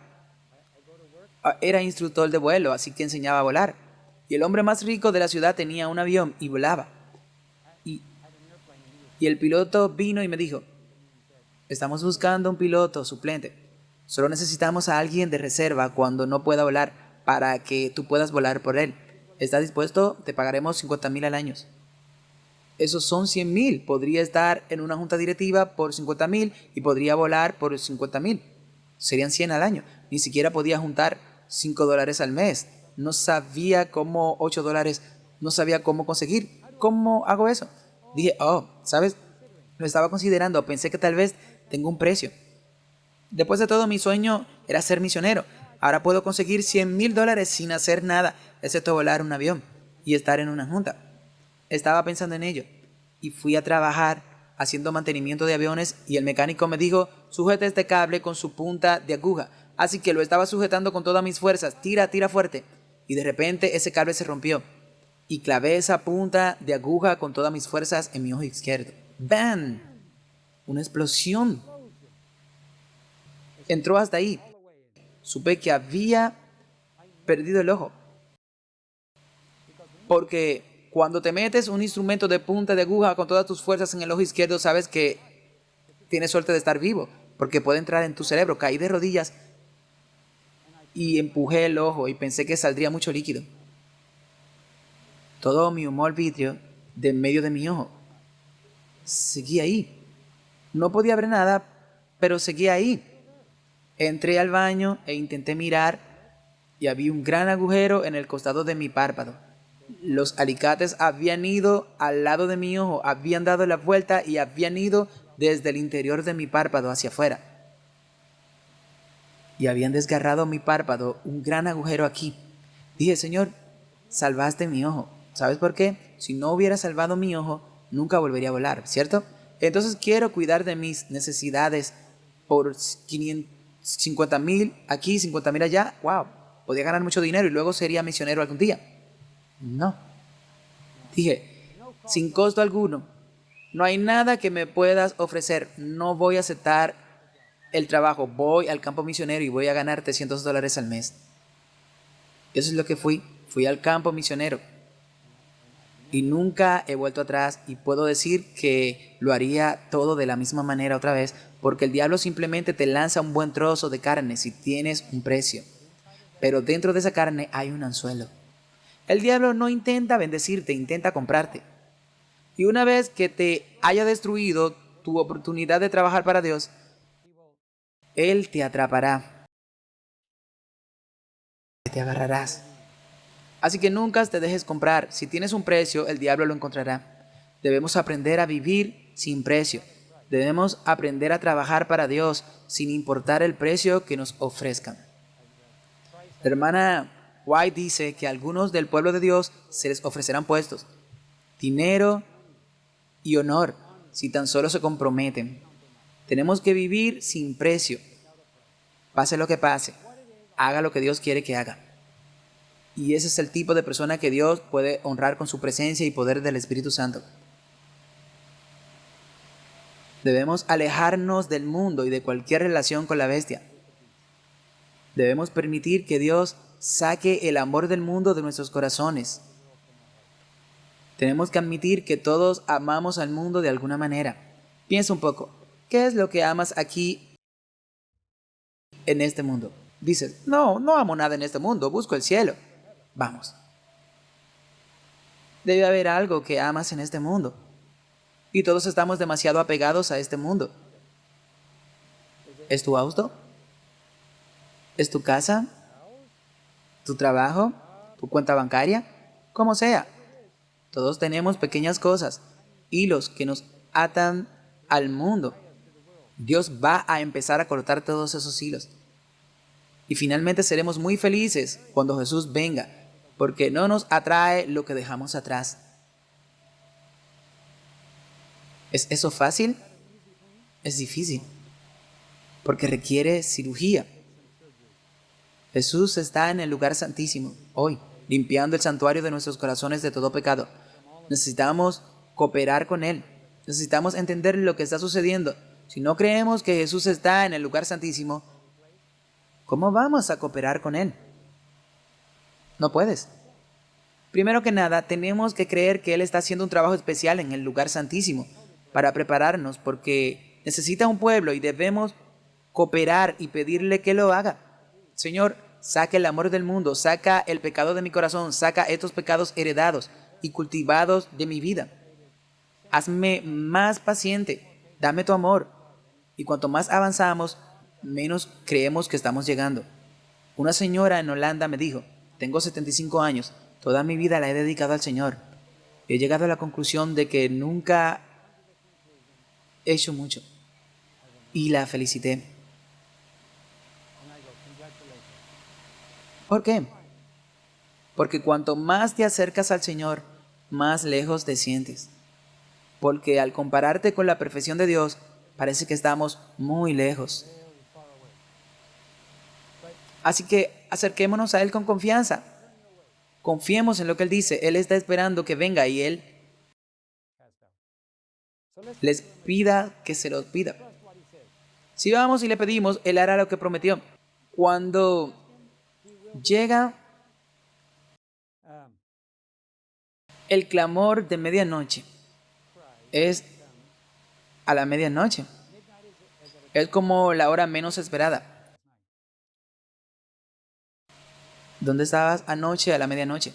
[SPEAKER 1] Era instructor de vuelo, así que enseñaba a volar. Y el hombre más rico de la ciudad tenía un avión y volaba. Y el piloto vino y me dijo, estamos buscando un piloto suplente. Solo necesitamos a alguien de reserva cuando no pueda volar. para que tú puedas volar por él. ¿Estás dispuesto? Te pagaremos 50,000 al año. Esos son 100,000. Podría estar en una junta directiva por 50,000 y podría volar por 50,000. Serían 100 al año. Ni siquiera podía juntar $5 al mes. No sabía cómo $8. No sabía cómo conseguir. ¿Cómo hago eso? Dije, ¿sabes? Lo estaba considerando. Pensé que tal vez tengo un precio. Después de todo, mi sueño era ser misionero. Ahora puedo conseguir $100,000 sin hacer nada, excepto volar un avión y estar en una junta. Estaba pensando en ello y fui a trabajar haciendo mantenimiento de aviones y el mecánico me dijo, sujeta este cable con su punta de aguja. Así que lo estaba sujetando con todas mis fuerzas, tira fuerte. Y de repente ese cable se rompió y clavé esa punta de aguja con todas mis fuerzas en mi ojo izquierdo. ¡Bam! Una explosión. Entró hasta ahí. Supe que había perdido el ojo. Porque cuando te metes un instrumento de punta de aguja con todas tus fuerzas en el ojo izquierdo, sabes que tienes suerte de estar vivo, porque puede entrar en tu cerebro. Caí de rodillas y empujé el ojo y pensé que saldría mucho líquido. Todo mi humor vitrio de en medio de mi ojo seguía ahí. No podía ver nada, pero seguía ahí. Entré al baño e intenté mirar y había un gran agujero en el costado de mi párpado. Los alicates habían ido al lado de mi ojo, habían dado la vuelta y habían ido desde el interior de mi párpado hacia afuera. Y habían desgarrado mi párpado, un gran agujero aquí. Dije, Señor, salvaste mi ojo. ¿Sabes por qué? Si no hubiera salvado mi ojo, nunca volvería a volar, ¿cierto? Entonces quiero cuidar de mis necesidades por 50,000 aquí, 50,000 allá. ¡Wow! Podía ganar mucho dinero y luego sería misionero algún día. No. Dije, sin costo alguno, no hay nada que me puedas ofrecer. No voy a aceptar el trabajo. Voy al campo misionero y voy a ganar $300 al mes. Eso es lo que fui. Fui al campo misionero. Y nunca he vuelto atrás y puedo decir que lo haría todo de la misma manera otra vez, porque el diablo simplemente te lanza un buen trozo de carne si tienes un precio. Pero dentro de esa carne hay un anzuelo. El diablo no intenta bendecirte, intenta comprarte. Y una vez que te haya destruido tu oportunidad de trabajar para Dios, Él te atrapará. Te agarrarás. Así que nunca te dejes comprar. Si tienes un precio, el diablo lo encontrará. Debemos aprender a vivir sin precio. Debemos aprender a trabajar para Dios sin importar el precio que nos ofrezcan. La hermana White dice que a algunos del pueblo de Dios se les ofrecerán puestos, dinero y honor si tan solo se comprometen. Tenemos que vivir sin precio. Pase lo que pase, haga lo que Dios quiere que haga. Y ese es el tipo de persona que Dios puede honrar con su presencia y poder del Espíritu Santo. Debemos alejarnos del mundo y de cualquier relación con la bestia. Debemos permitir que Dios saque el amor del mundo de nuestros corazones. Tenemos que admitir que todos amamos al mundo de alguna manera. Piensa un poco, ¿qué es lo que amas aquí en este mundo? Dices, no amo nada en este mundo, busco el cielo. Vamos. Debe haber algo que amas en este mundo. Y todos estamos demasiado apegados a este mundo. ¿Es tu auto? ¿Es tu casa? ¿Tu trabajo? ¿Tu cuenta bancaria? Como sea. Todos tenemos pequeñas cosas, hilos que nos atan al mundo. Dios va a empezar a cortar todos esos hilos. Y finalmente seremos muy felices cuando Jesús venga, porque no nos atrae lo que dejamos atrás. ¿Es eso fácil? Es difícil, porque requiere cirugía. Jesús está en el lugar santísimo hoy, limpiando el santuario de nuestros corazones de todo pecado. Necesitamos cooperar con Él. Necesitamos entender lo que está sucediendo. Si no creemos que Jesús está en el lugar santísimo, ¿cómo vamos a cooperar con Él? No puedes. Primero que nada, tenemos que creer que Él está haciendo un trabajo especial en el lugar santísimo para prepararnos, porque necesita un pueblo y debemos cooperar y pedirle que lo haga. Señor, saca el amor del mundo, saca el pecado de mi corazón, saca estos pecados heredados y cultivados de mi vida. Hazme más paciente, dame tu amor. Y cuanto más avanzamos, menos creemos que estamos llegando. Una señora en Holanda me dijo, tengo 75 años, toda mi vida la he dedicado al Señor. He llegado a la conclusión de que nunca he hecho mucho. Y la felicité. ¿Por qué? Porque cuanto más te acercas al Señor, más lejos te sientes. Porque al compararte con la perfección de Dios, parece que estamos muy lejos. Así que acerquémonos a Él con confianza. Confiemos en lo que Él dice. Él está esperando que venga y Él les pida que se los pida. Si vamos y le pedimos, Él hará lo que prometió. Cuando llega el clamor de medianoche, es a la medianoche. Es como la hora menos esperada. ¿Dónde estabas anoche a la medianoche?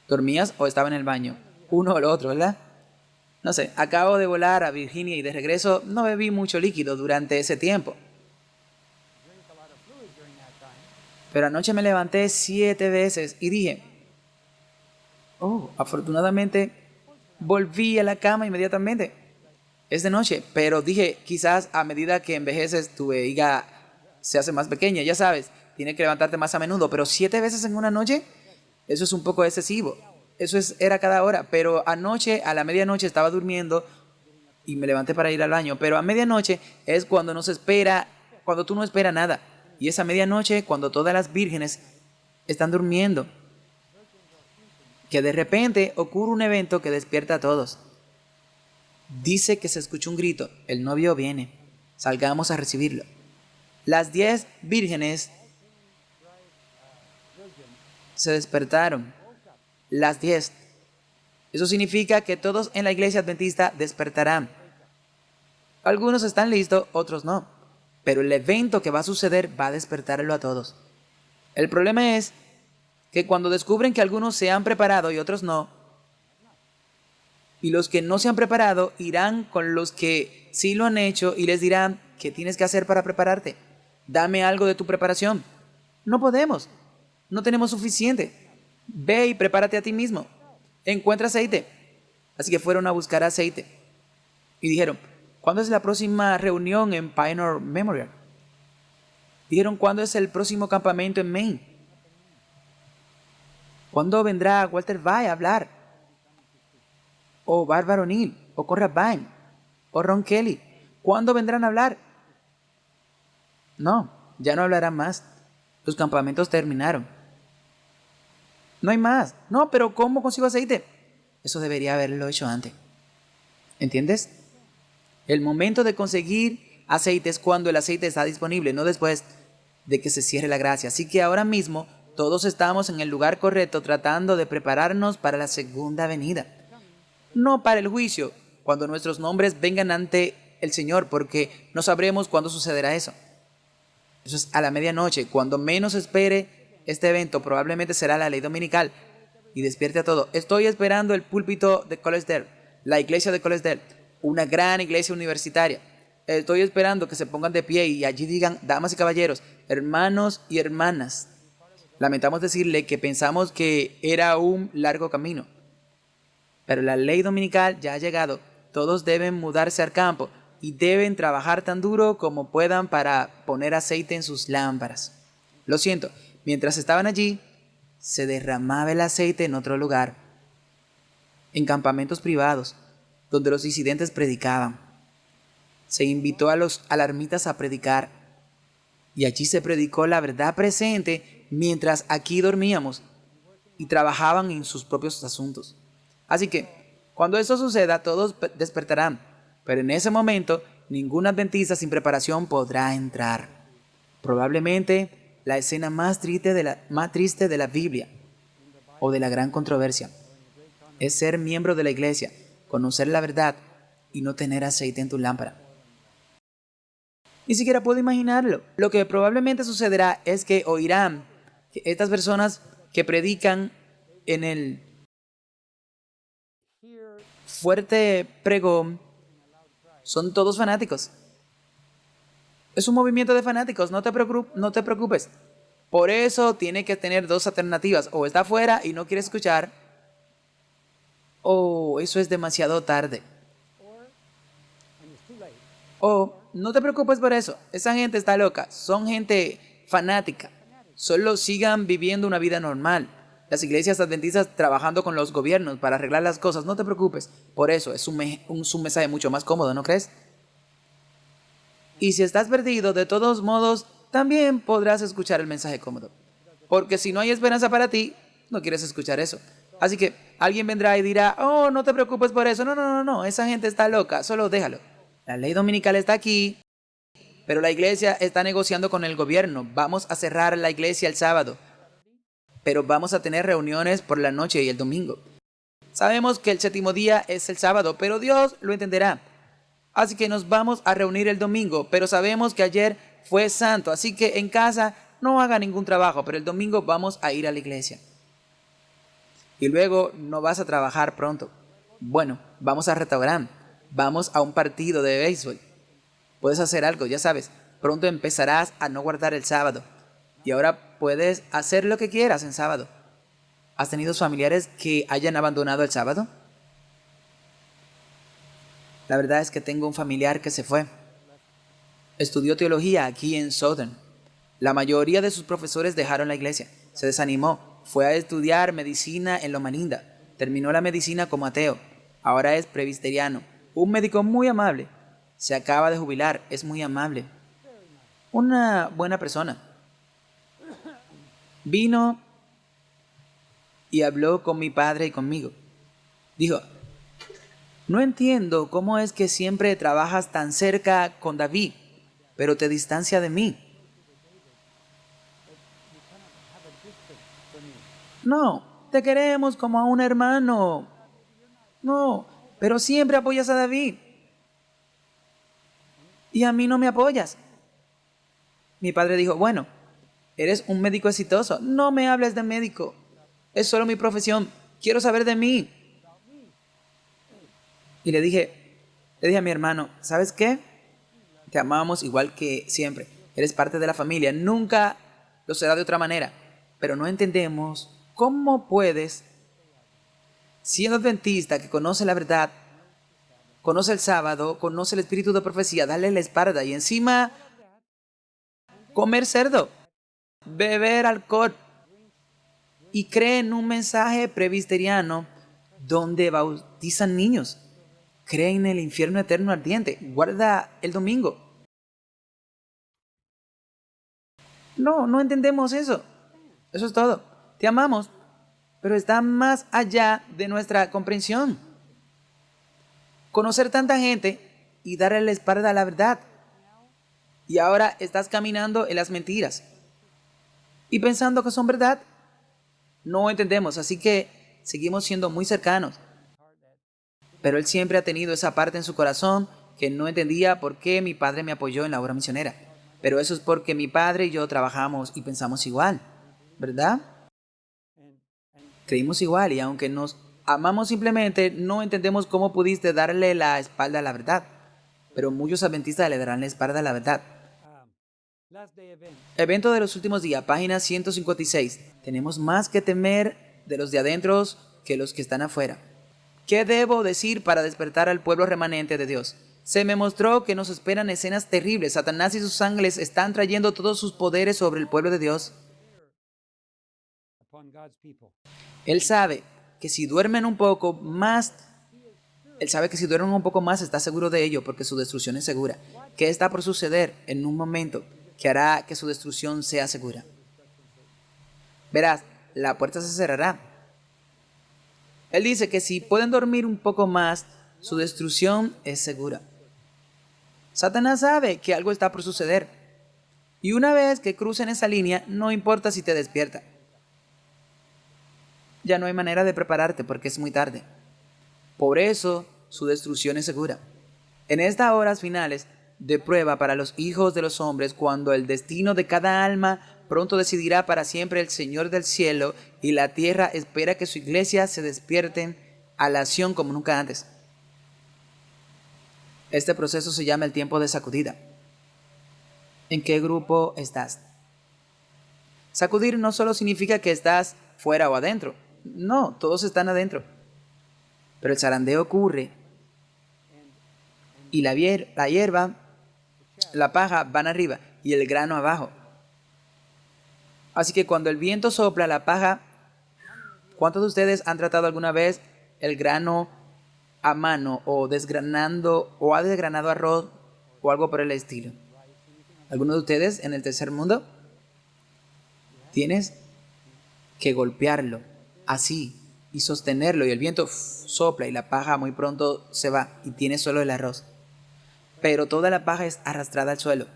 [SPEAKER 1] ¿Dormías o estaba en el baño? Uno o lo otro, ¿verdad? No sé, acabo de volar a Virginia y de regreso no bebí mucho líquido durante ese tiempo. Pero anoche me levanté 7 veces y dije, oh, afortunadamente volví a la cama inmediatamente. Es de noche, pero dije, quizás a medida que envejeces tu vejiga se hace más pequeña, ya sabes, tienes que levantarte más a menudo, pero 7 veces en una noche, eso es un poco excesivo. Era cada hora, pero anoche a la medianoche estaba durmiendo y me levanté para ir al baño, pero a medianoche es cuando no se espera, cuando tú no esperas nada. Y es a medianoche cuando todas las vírgenes están durmiendo, que de repente ocurre un evento que despierta a todos. Dice que se escuchó un grito, el novio viene, salgamos a recibirlo. Las 10 vírgenes se despertaron, las 10. Eso significa que todos en la iglesia adventista despertarán. Algunos están listos, otros no. Pero el evento que va a suceder va a despertarlo a todos. El problema es que cuando descubren que algunos se han preparado y otros no, y los que no se han preparado irán con los que sí lo han hecho y les dirán, ¿qué tienes que hacer para prepararte? Dame algo de tu preparación. No podemos, no tenemos suficiente. Ve y prepárate a ti mismo. Encuentra aceite. Así que fueron a buscar aceite. Y dijeron, ¿cuándo es la próxima reunión en Pioneer Memorial? Dijeron, ¿cuándo es el próximo campamento en Maine? ¿Cuándo vendrá Walter Bay a hablar? O Barbara O'Neill, o Conrad Vine, o Ron Kelly. ¿Cuándo vendrán a hablar? No, ya no hablarán más. Los campamentos terminaron. No hay más. No, pero ¿cómo consigo aceite? Eso debería haberlo hecho antes. ¿Entiendes? El momento de conseguir aceite es cuando el aceite está disponible, no después de que se cierre la gracia. Así que ahora mismo todos estamos en el lugar correcto tratando de prepararnos para la segunda venida. No para el juicio, cuando nuestros nombres vengan ante el Señor, porque no sabremos cuándo sucederá eso. Eso es a la medianoche, cuando menos espere este evento, probablemente será la ley dominical y despierte a todo. Estoy esperando el púlpito de Colesdale, la iglesia de Colesdale, una gran iglesia universitaria. Estoy esperando que se pongan de pie y allí digan, damas y caballeros, hermanos y hermanas. Lamentamos decirle que pensamos que era un largo camino, pero la ley dominical ya ha llegado. Todos deben mudarse al campo y deben trabajar tan duro como puedan para poner aceite en sus lámparas. Lo siento, mientras estaban allí, se derramaba el aceite en otro lugar, en campamentos privados, donde los disidentes predicaban. Se invitó a los alarmitas a predicar, y allí se predicó la verdad presente, mientras aquí dormíamos y trabajaban en sus propios asuntos. Así que, cuando esto suceda, todos despertarán, pero en ese momento, ningún adventista sin preparación podrá entrar. Probablemente la escena más triste de la Biblia o de la gran controversia es ser miembro de la iglesia, conocer la verdad y no tener aceite en tu lámpara. Ni siquiera puedo imaginarlo. Lo que probablemente sucederá es que oirán que estas personas que predican en el fuerte pregón son todos fanáticos. Es un movimiento de fanáticos, no te preocupes. Por eso tiene que tener dos alternativas. O está afuera y no quiere escuchar, o eso es demasiado tarde. O no te preocupes por eso. Esa gente está loca. Son gente fanática. Solo sigan viviendo una vida normal. Las iglesias adventistas trabajando con los gobiernos para arreglar las cosas. No te preocupes. Por eso es un mensaje mucho más cómodo, ¿no crees? Y si estás perdido, de todos modos, también podrás escuchar el mensaje cómodo. Porque si no hay esperanza para ti, no quieres escuchar eso. Así que alguien vendrá y dirá, oh, no te preocupes por eso. No, esa gente está loca, solo déjalo. La ley dominical está aquí, pero la iglesia está negociando con el gobierno. Vamos a cerrar la iglesia el sábado, pero vamos a tener reuniones por la noche y el domingo. Sabemos que el séptimo día es el sábado, pero Dios lo entenderá. Así que nos vamos a reunir el domingo, pero sabemos que ayer fue santo, así que en casa no haga ningún trabajo, pero el domingo vamos a ir a la iglesia. Y luego no vas a trabajar pronto. Bueno, vamos al restaurante, vamos a un partido de béisbol. Puedes hacer algo, ya sabes, pronto empezarás a no guardar el sábado. Y ahora puedes hacer lo que quieras en sábado. ¿Has tenido familiares que hayan abandonado el sábado? La verdad es que tengo un familiar que se fue. Estudió teología aquí en Southern. La mayoría de sus profesores dejaron la iglesia. Se desanimó. Fue a estudiar medicina en Loma Linda. Terminó la medicina como ateo. Ahora es presbiteriano. Un médico muy amable. Se acaba de jubilar. Es muy amable. Una buena persona. Vino y habló con mi padre y conmigo. Dijo, no entiendo cómo es que siempre trabajas tan cerca con David, pero te distancia de mí. No, te queremos como a un hermano. No, pero siempre apoyas a David. Y a mí no me apoyas. Mi padre dijo, bueno, eres un médico exitoso. No me hables de médico. Es solo mi profesión. Quiero saber de mí. Y le dije a mi hermano, ¿sabes qué? Te amamos igual que siempre. Eres parte de la familia. Nunca lo será de otra manera. Pero no entendemos cómo puedes, siendo adventista que conoce la verdad, conoce el sábado, conoce el espíritu de profecía, darle la espalda y encima comer cerdo, beber alcohol y cree en un mensaje presbiteriano donde bautizan niños. Cree en el infierno eterno ardiente. Guarda el domingo. No entendemos eso. Eso es todo. Te amamos, pero está más allá de nuestra comprensión. Conocer tanta gente y darle la espalda a la verdad. Y ahora estás caminando en las mentiras y pensando que son verdad. No entendemos, así que seguimos siendo muy cercanos. Pero él siempre ha tenido esa parte en su corazón que no entendía por qué mi padre me apoyó en la obra misionera. Pero eso es porque mi padre y yo trabajamos y pensamos igual, ¿verdad? Creímos igual y aunque nos amamos simplemente, no entendemos cómo pudiste darle la espalda a la verdad. Pero muchos adventistas le darán la espalda a la verdad. Evento de los últimos días, página 156. Tenemos más que temer de los de adentro que los que están afuera. ¿Qué debo decir para despertar al pueblo remanente de Dios? Se me mostró que nos esperan escenas terribles. Satanás y sus ángeles están trayendo todos sus poderes sobre el pueblo de Dios. Él sabe que si duermen un poco más, está seguro de ello porque su destrucción es segura. ¿Qué está por suceder en un momento que hará que su destrucción sea segura? Verás, la puerta se cerrará. Él dice que si pueden dormir un poco más, su destrucción es segura. Satanás sabe que algo está por suceder. Y una vez que crucen esa línea, no importa si te despierta. Ya no hay manera de prepararte porque es muy tarde. Por eso, su destrucción es segura. En estas horas finales de prueba para los hijos de los hombres, cuando el destino de cada alma pronto decidirá para siempre el Señor del cielo, y la tierra espera que su iglesia se despierten a la acción como nunca antes. Este proceso se llama el tiempo de sacudida. ¿En qué grupo estás? Sacudir no solo significa que estás fuera o adentro. No, todos están adentro. Pero el zarandeo ocurre y la hierba, la paja van arriba y el grano abajo. Así que cuando el viento sopla la paja, ¿cuántos de ustedes han tratado alguna vez el grano a mano o desgranando o ha desgranado arroz o algo por el estilo? ¿Algunos de ustedes en el tercer mundo? Tienes que golpearlo así y sostenerlo, y el viento sopla y la paja muy pronto se va y tienes solo el arroz. Pero toda la paja es arrastrada al suelo.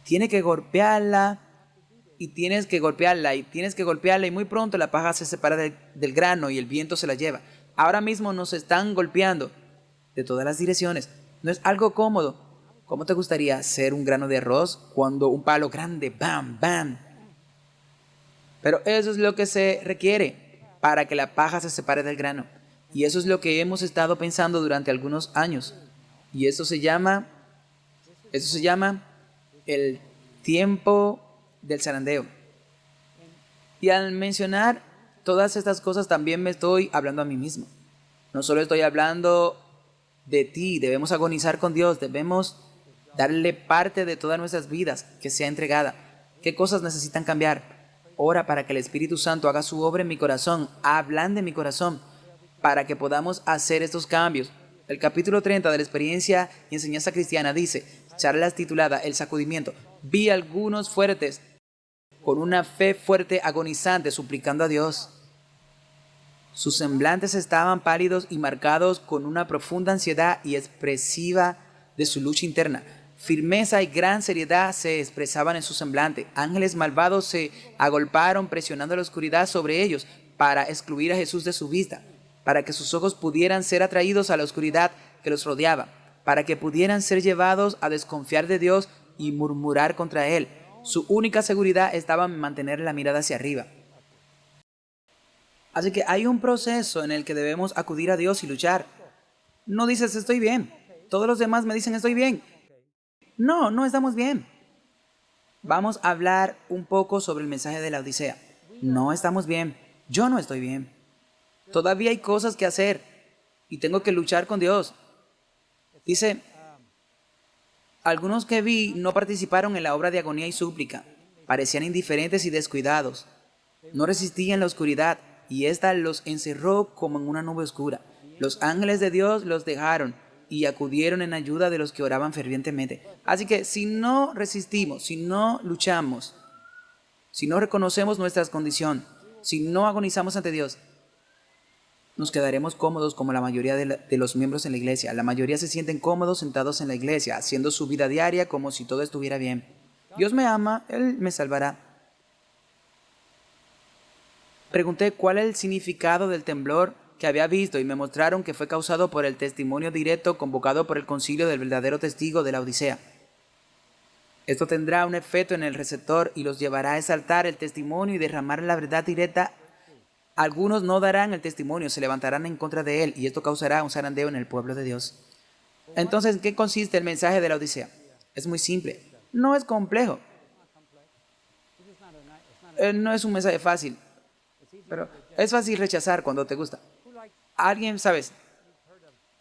[SPEAKER 1] Tienes que golpearla y tienes que golpearla y tienes que golpearla, y muy pronto la paja se separa del grano y el viento se la lleva. Ahora mismo nos están golpeando de todas las direcciones. No es algo cómodo. ¿Cómo te gustaría ser un grano de arroz cuando un palo grande, bam, bam? Pero eso es lo que se requiere para que la paja se separe del grano. Y eso es lo que hemos estado pensando durante algunos años. Y eso se llama el tiempo del zarandeo. Y al mencionar todas estas cosas también me estoy hablando a mí mismo. No solo estoy hablando de ti, debemos agonizar con Dios, debemos darle parte de todas nuestras vidas que sea entregada. ¿Qué cosas necesitan cambiar? Ora para que el Espíritu Santo haga su obra en mi corazón, ablande mi corazón, para que podamos hacer estos cambios. El capítulo 30 de la experiencia y enseñanza cristiana dice, charlas titulada El sacudimiento, vi algunos fuertes con una fe fuerte agonizante suplicando a Dios. Sus semblantes estaban pálidos y marcados con una profunda ansiedad y expresiva de su lucha interna. Firmeza y gran seriedad se expresaban en su semblante. Ángeles malvados se agolparon presionando la oscuridad sobre ellos para excluir a Jesús de su vista, para que sus ojos pudieran ser atraídos a la oscuridad que los rodeaba, para que pudieran ser llevados a desconfiar de Dios y murmurar contra Él. Su única seguridad estaba en mantener la mirada hacia arriba. Así que hay un proceso en el que debemos acudir a Dios y luchar. No dices estoy bien. Todos los demás me dicen estoy bien. No, no estamos bien. Vamos a hablar un poco sobre el mensaje de la Odisea. No estamos bien. Yo no estoy bien. Todavía hay cosas que hacer y tengo que luchar con Dios. Dice, algunos que vi no participaron en la obra de agonía y súplica. Parecían indiferentes y descuidados. No resistían la oscuridad y ésta los encerró como en una nube oscura. Los ángeles de Dios los dejaron y acudieron en ayuda de los que oraban fervientemente. Así que si no resistimos, si no luchamos, si no reconocemos nuestra condición, si no agonizamos ante Dios, nos quedaremos cómodos como la mayoría de los miembros en la iglesia. La mayoría se sienten cómodos sentados en la iglesia, haciendo su vida diaria como si todo estuviera bien. Dios me ama, Él me salvará. Pregunté cuál es el significado del temblor que había visto y me mostraron que fue causado por el testimonio directo convocado por el concilio del verdadero testigo de la Odisea. Esto tendrá un efecto en el receptor y los llevará a exaltar el testimonio y derramar la verdad directa. Algunos no darán el testimonio, se levantarán en contra de él y esto causará un zarandeo en el pueblo de Dios. Entonces, ¿en qué consiste el mensaje de la Odisea? Es muy simple, no es complejo. No es un mensaje fácil, pero es fácil rechazar cuando te gusta. ¿Alguien, sabes?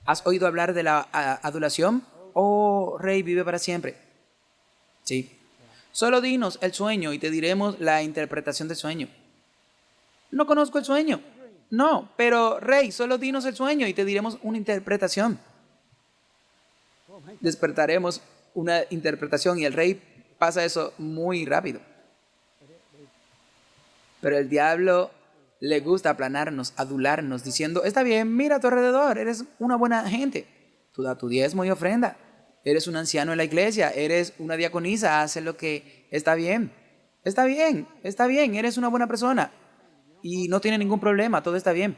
[SPEAKER 1] ¿Has oído hablar de la adulación? Oh, Rey vive para siempre. Sí. Solo dinos el sueño y te diremos la interpretación del sueño. No conozco el sueño. No, pero Rey, solo dinos el sueño y te diremos una interpretación. Despertaremos una interpretación y el Rey pasa eso muy rápido. Pero el diablo le gusta aplanarnos, adularnos, diciendo, está bien, mira a tu alrededor, eres una buena gente. Tú da tu diezmo y ofrenda. Eres un anciano en la iglesia, eres una diaconisa, haces lo que está bien. Está bien, eres una buena persona. Y no tiene ningún problema, todo está bien.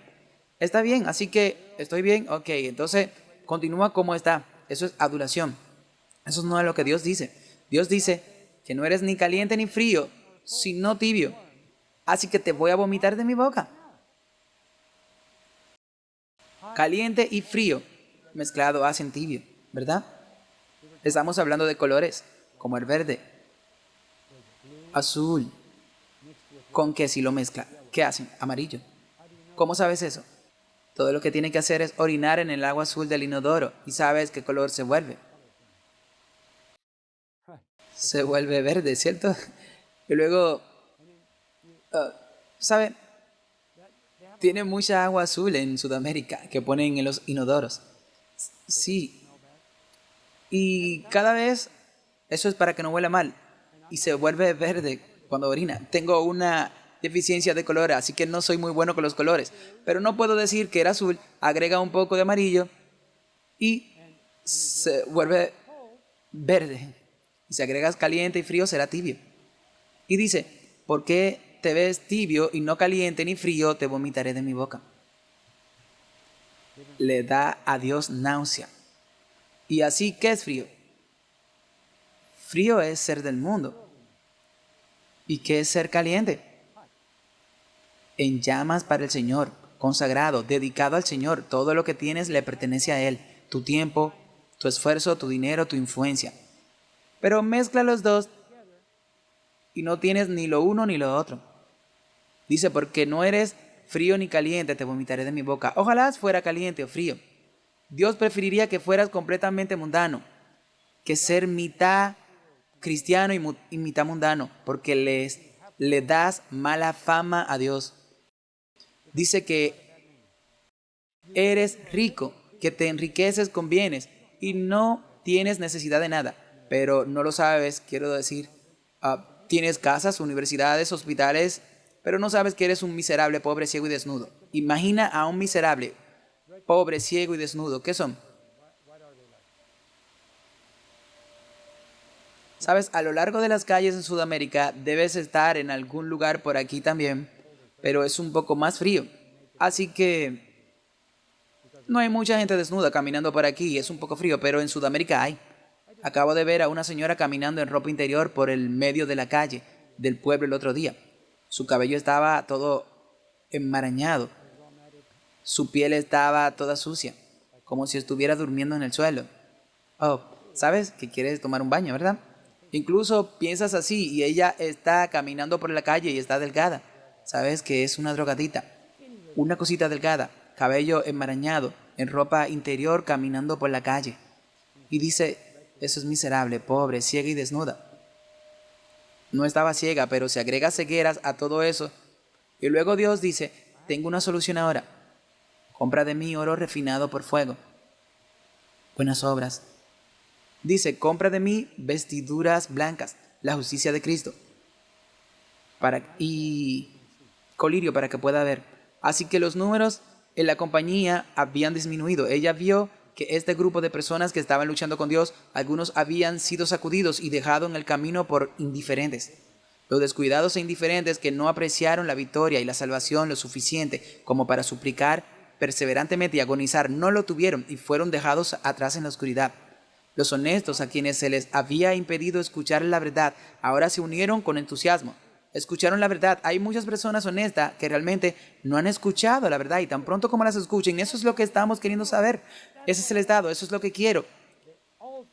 [SPEAKER 1] Está bien, así que estoy bien, ok, entonces continúa como está. Eso es adulación. Eso no es lo que Dios dice. Dios dice que no eres ni caliente ni frío, sino tibio. Así que te voy a vomitar de mi boca. Caliente y frío mezclado hacen tibio, ¿verdad? Estamos hablando de colores, como el verde, azul. ¿Con qué si lo mezcla? ¿Qué hacen? Amarillo. ¿Cómo sabes eso? Todo lo que tiene que hacer es orinar en el agua azul del inodoro y sabes qué color se vuelve. Se vuelve verde, ¿cierto? Y luego, ¿sabe? Tiene mucha agua azul en Sudamérica que ponen en los inodoros. Sí. Y cada vez eso es para que no huela mal. Y se vuelve verde cuando orina. Tengo una deficiencia de color, así que no soy muy bueno con los colores. Pero no puedo decir que era azul, agrega un poco de amarillo y se vuelve verde. Y si agregas caliente y frío será tibio. Y dice, ¿por qué te ves tibio y no caliente ni frío? Te vomitaré de mi boca. Le da a Dios náusea. ¿Y así qué es frío? Frío es ser del mundo. ¿Y qué es ser caliente? En llamas para el Señor, consagrado, dedicado al Señor. Todo lo que tienes le pertenece a Él. Tu tiempo, tu esfuerzo, tu dinero, tu influencia. Pero mezcla los dos y no tienes ni lo uno ni lo otro. Dice, porque no eres frío ni caliente, te vomitaré de mi boca. Ojalá fuera caliente o frío. Dios preferiría que fueras completamente mundano, que ser mitad cristiano y mitad mundano, porque le das mala fama a Dios. Dice que eres rico, que te enriqueces con bienes y no tienes necesidad de nada, pero no lo sabes, quiero decir, tienes casas, universidades, hospitales, pero no sabes que eres un miserable, pobre, ciego y desnudo. Imagina a un miserable, pobre, ciego y desnudo. ¿Qué son? Sabes, a lo largo de las calles en Sudamérica debes estar en algún lugar por aquí también, pero es un poco más frío. Así que no hay mucha gente desnuda caminando por aquí, es un poco frío, pero en Sudamérica hay. Acabo de ver a una señora caminando en ropa interior por el medio de la calle del pueblo el otro día. Su cabello estaba todo enmarañado. Su piel estaba toda sucia, como si estuviera durmiendo en el suelo. Oh, ¿sabes que quieres tomar un baño, verdad? Incluso piensas así y ella está caminando por la calle y está delgada. Sabes que es una drogadita. Una cosita delgada, cabello enmarañado, en ropa interior caminando por la calle. Y dice, eso es miserable, pobre, ciega y desnuda. No estaba ciega, pero se agrega cegueras a todo eso. Y luego Dios dice, tengo una solución ahora. Compra de mí oro refinado por fuego. Buenas obras. Dice, compra de mí vestiduras blancas, la justicia de Cristo. Y colirio para que pueda ver. Así que los números en la compañía habían disminuido. Ella vio que este grupo de personas que estaban luchando con Dios, algunos habían sido sacudidos y dejado en el camino por indiferentes. Los descuidados e indiferentes que no apreciaron la victoria y la salvación lo suficiente como para suplicar perseverantemente y agonizar, no lo tuvieron y fueron dejados atrás en la oscuridad. Los honestos, a quienes se les había impedido escuchar la verdad, ahora se unieron con entusiasmo. Escucharon la verdad. Hay muchas personas honestas que realmente no han escuchado la verdad y tan pronto como las escuchen, eso es lo que estamos queriendo saber. Ese es el estado, eso es lo que quiero.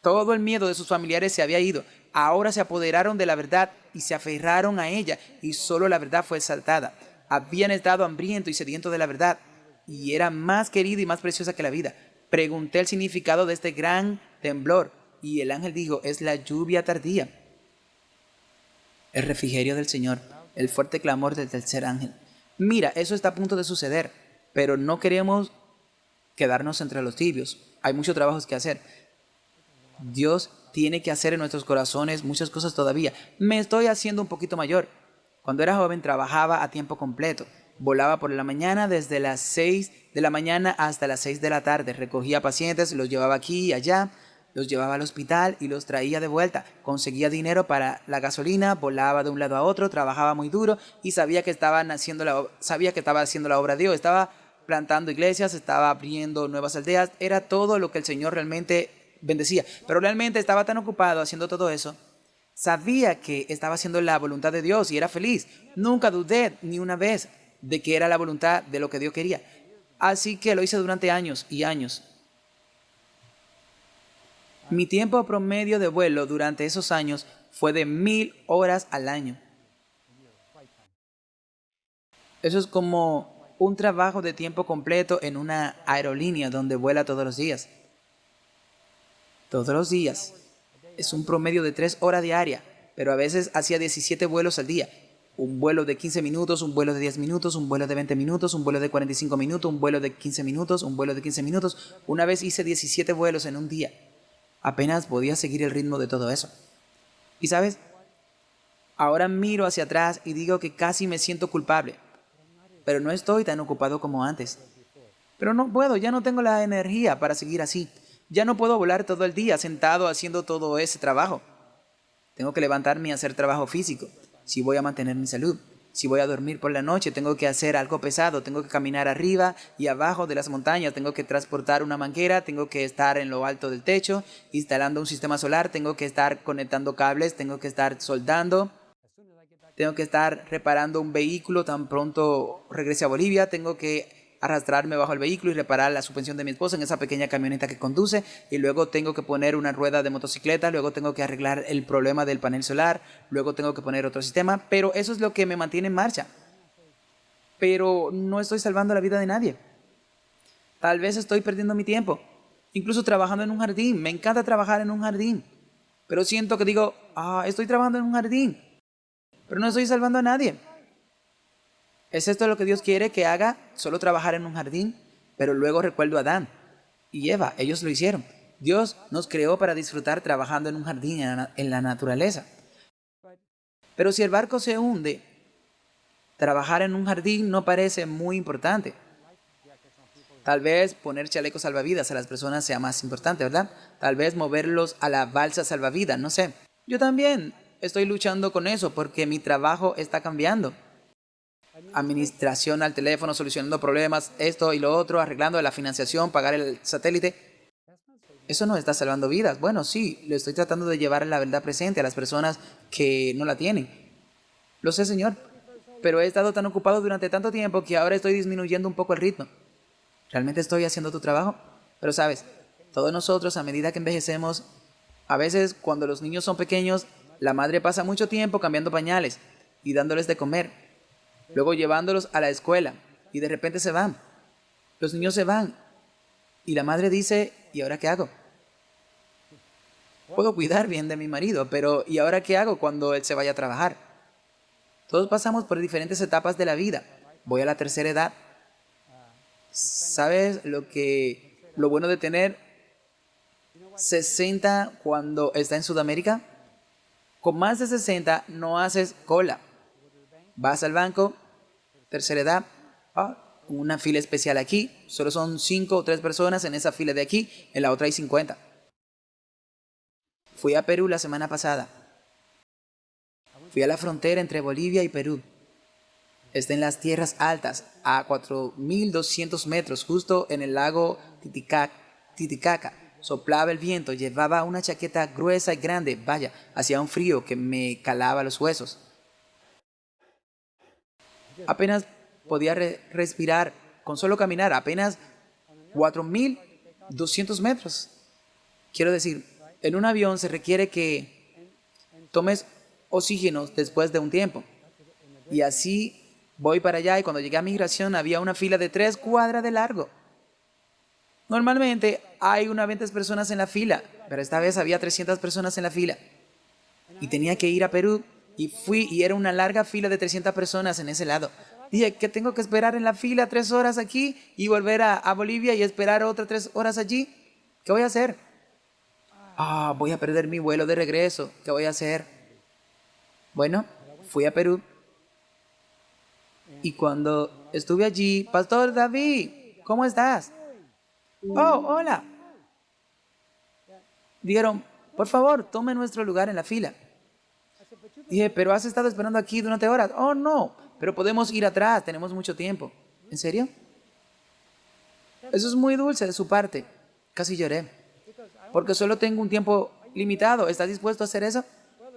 [SPEAKER 1] Todo el miedo de sus familiares se había ido. Ahora se apoderaron de la verdad y se aferraron a ella y solo la verdad fue exaltada. Habían estado hambrientos y sedientos de la verdad y era más querida y más preciosa que la vida. Pregunté el significado de este gran temblor y el ángel dijo, es la lluvia tardía. El refrigerio del Señor, el fuerte clamor del tercer ángel. Mira, eso está a punto de suceder, pero no queremos quedarnos entre los tibios. Hay mucho trabajo que hacer. Dios tiene que hacer en nuestros corazones muchas cosas todavía. Me estoy haciendo un poquito mayor. Cuando era joven trabajaba a tiempo completo. Volaba por la mañana desde las 6 de la mañana hasta las 6 de la tarde. Recogía pacientes, los llevaba aquí y allá, los llevaba al hospital y los traía de vuelta. Conseguía dinero para la gasolina, volaba de un lado a otro, trabajaba muy duro y sabía que estaba haciendo la obra de Dios. Estaba plantando iglesias, estaba abriendo nuevas aldeas. Era todo lo que el Señor realmente bendecía. Pero realmente estaba tan ocupado haciendo todo eso, Sabía que estaba haciendo la voluntad de Dios y era feliz. Nunca dudé ni una vez de que era la voluntad de lo que Dios quería. Así que lo hice durante años y años. Mi tiempo promedio de vuelo durante esos años fue de 1000 horas al año. Eso es como un trabajo de tiempo completo en una aerolínea donde vuela todos los días. Todos los días. Es un promedio de 3 horas diarias, pero a veces hacía 17 vuelos al día. Un vuelo de 15 minutos, un vuelo de 10 minutos, un vuelo de 20 minutos, un vuelo de 45 minutos, un vuelo de 15 minutos, un vuelo de 15 minutos. Una vez hice 17 vuelos en un día. Apenas podía seguir el ritmo de todo eso. Y sabes, ahora miro hacia atrás y digo que casi me siento culpable, pero no estoy tan ocupado como antes. Pero no puedo, ya no tengo la energía para seguir así. Ya no puedo volar todo el día sentado haciendo todo ese trabajo. Tengo que levantarme y hacer trabajo físico, si voy a mantener mi salud. Si voy a dormir por la noche, tengo que hacer algo pesado, tengo que caminar arriba y abajo de las montañas, tengo que transportar una manguera, tengo que estar en lo alto del techo, instalando un sistema solar, tengo que estar conectando cables, tengo que estar soldando, tengo que estar reparando un vehículo tan pronto regrese a Bolivia, tengo que arrastrarme bajo el vehículo y reparar la suspensión de mi esposa en esa pequeña camioneta que conduce, y luego tengo que poner una rueda de motocicleta, luego tengo que arreglar el problema del panel solar, luego tengo que poner otro sistema, pero eso es lo que me mantiene en marcha. Pero no estoy salvando la vida de nadie. Tal vez estoy perdiendo mi tiempo, incluso trabajando en un jardín. Me encanta trabajar en un jardín, pero siento que digo, estoy trabajando en un jardín, pero no estoy salvando a nadie. ¿Es esto lo que Dios quiere que haga? Solo trabajar en un jardín. Pero luego recuerdo a Adán y Eva, ellos lo hicieron. Dios nos creó para disfrutar trabajando en un jardín en la naturaleza. Pero si el barco se hunde, trabajar en un jardín no parece muy importante. Tal vez poner chalecos salvavidas a las personas sea más importante, ¿verdad? Tal vez moverlos a la balsa salvavidas, no sé. Yo también estoy luchando con eso porque mi trabajo está cambiando. Administración al teléfono, solucionando problemas, esto y lo otro, arreglando la financiación, pagar el satélite. Eso no está salvando vidas. Bueno, sí, lo estoy tratando de llevar la verdad presente a las personas que no la tienen. Lo sé, Señor, pero he estado tan ocupado durante tanto tiempo que ahora estoy disminuyendo un poco el ritmo. ¿Realmente estoy haciendo tu trabajo? Pero sabes, todos nosotros a medida que envejecemos, a veces cuando los niños son pequeños, la madre pasa mucho tiempo cambiando pañales y dándoles de comer, luego llevándolos a la escuela y de repente se van. Los niños se van y la madre dice, ¿y ahora qué hago? Puedo cuidar bien de mi marido, pero ¿y ahora qué hago cuando él se vaya a trabajar? Todos pasamos por diferentes etapas de la vida. Voy a la tercera edad. ¿Sabes lo bueno de tener 60 cuando está en Sudamérica? Con más de 60 no haces cola. Vas al banco, tercera edad, una fila especial aquí, solo son 5 o 3 personas en esa fila de aquí, en la otra hay 50. Fui a Perú la semana pasada. Fui a la frontera entre Bolivia y Perú. Está en las tierras altas, a 4200 metros, justo en el lago Titicaca. Soplaba el viento, llevaba una chaqueta gruesa y grande, vaya, hacía un frío que me calaba los huesos. Apenas podía respirar con solo caminar, apenas 4200 metros. Quiero decir, en un avión se requiere que tomes oxígeno después de un tiempo. Y así voy para allá y cuando llegué a migración había una fila de 3 cuadras de largo. Normalmente hay unas 20 personas en la fila, pero esta vez había 300 personas en la fila. Y tenía que ir a Perú y fui y era una larga fila de 300 personas en ese lado. Dije que tengo que esperar en la fila 3 horas aquí y volver a Bolivia y esperar otras 3 horas allí. ¿Qué voy a hacer? Voy a perder mi vuelo de regreso. ¿Qué voy a hacer? Bueno, fui a Perú y cuando estuve allí, Pastor David, ¿cómo estás? Oh, hola. Dijeron, por favor, tome nuestro lugar en la fila. Dije, pero has estado esperando aquí durante horas. Oh, no, pero podemos ir atrás, tenemos mucho tiempo. ¿En serio? Eso es muy dulce de su parte. Casi lloré. Porque solo tengo un tiempo limitado. ¿Estás dispuesto a hacer eso?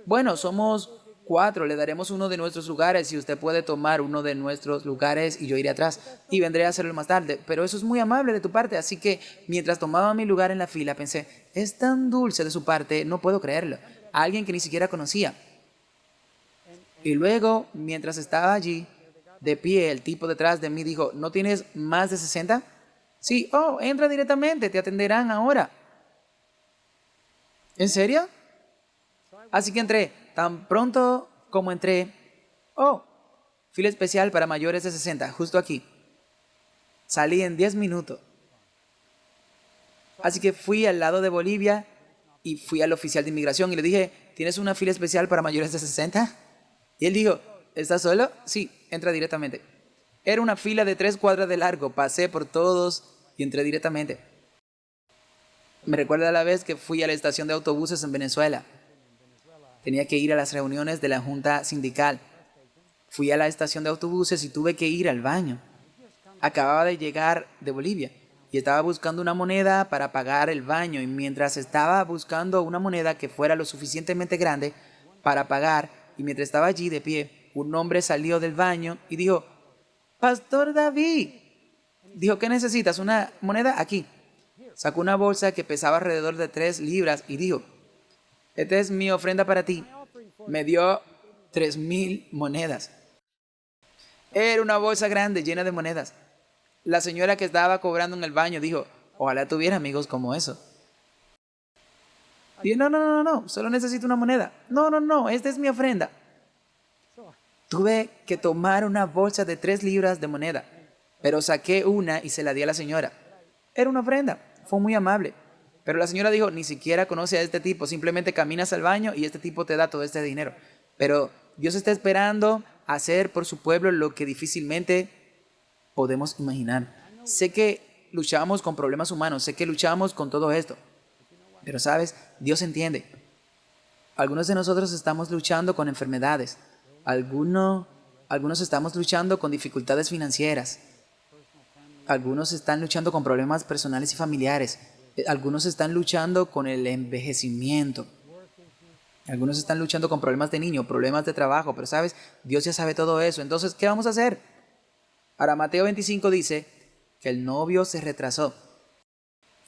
[SPEAKER 1] Bueno, somos 4, le daremos uno de nuestros lugares y usted puede tomar uno de nuestros lugares y yo iré atrás y vendré a hacerlo más tarde. Pero eso es muy amable de tu parte, así que mientras tomaba mi lugar en la fila pensé, es tan dulce de su parte, no puedo creerlo. Alguien que ni siquiera conocía. Y luego, mientras estaba allí, de pie, el tipo detrás de mí dijo, ¿no tienes más de 60? Sí, oh, entra directamente, te atenderán ahora. ¿En serio? Así que entré. Tan pronto como entré, oh, fila especial para mayores de 60, justo aquí. Salí en 10 minutos. Así que fui al lado de Bolivia y fui al oficial de inmigración y le dije, ¿tienes una fila especial para mayores de 60? Y él dijo, ¿estás solo? Sí, entra directamente. Era una fila de 3 cuadras de largo, pasé por todos y entré directamente. Me recuerda la vez que fui a la estación de autobuses en Venezuela. Tenía que ir a las reuniones de la junta sindical. Fui a la estación de autobuses y tuve que ir al baño. Acababa de llegar de Bolivia y estaba buscando una moneda para pagar el baño y mientras estaba buscando una moneda que fuera lo suficientemente grande para pagar y mientras estaba allí de pie, un hombre salió del baño y dijo, Pastor David, dijo, ¿qué necesitas? ¿Una moneda? Aquí. Sacó una bolsa que pesaba alrededor de 3 libras y dijo, esta es mi ofrenda para ti. Me dio 3,000 monedas. Era una bolsa grande llena de monedas. La señora que estaba cobrando en el baño dijo, ojalá tuviera amigos como eso. Dije, no, solo necesito una moneda. No, esta es mi ofrenda. Tuve que tomar una bolsa de 3 libras de moneda, pero saqué una y se la di a la señora. Era una ofrenda, fue muy amable. Pero la señora dijo, ni siquiera conoce a este tipo, simplemente caminas al baño y este tipo te da todo este dinero. Pero Dios está esperando hacer por su pueblo lo que difícilmente podemos imaginar. Sé que luchamos con problemas humanos, sé que luchamos con todo esto. Pero sabes, Dios entiende. Algunos de nosotros estamos luchando con enfermedades. Algunos estamos luchando con dificultades financieras. Algunos están luchando con problemas personales y familiares. Algunos están luchando con el envejecimiento. Algunos están luchando con problemas de niño, problemas de trabajo. Pero sabes, Dios ya sabe todo eso. Entonces, ¿qué vamos a hacer? Ahora, Mateo 25 dice que el novio se retrasó.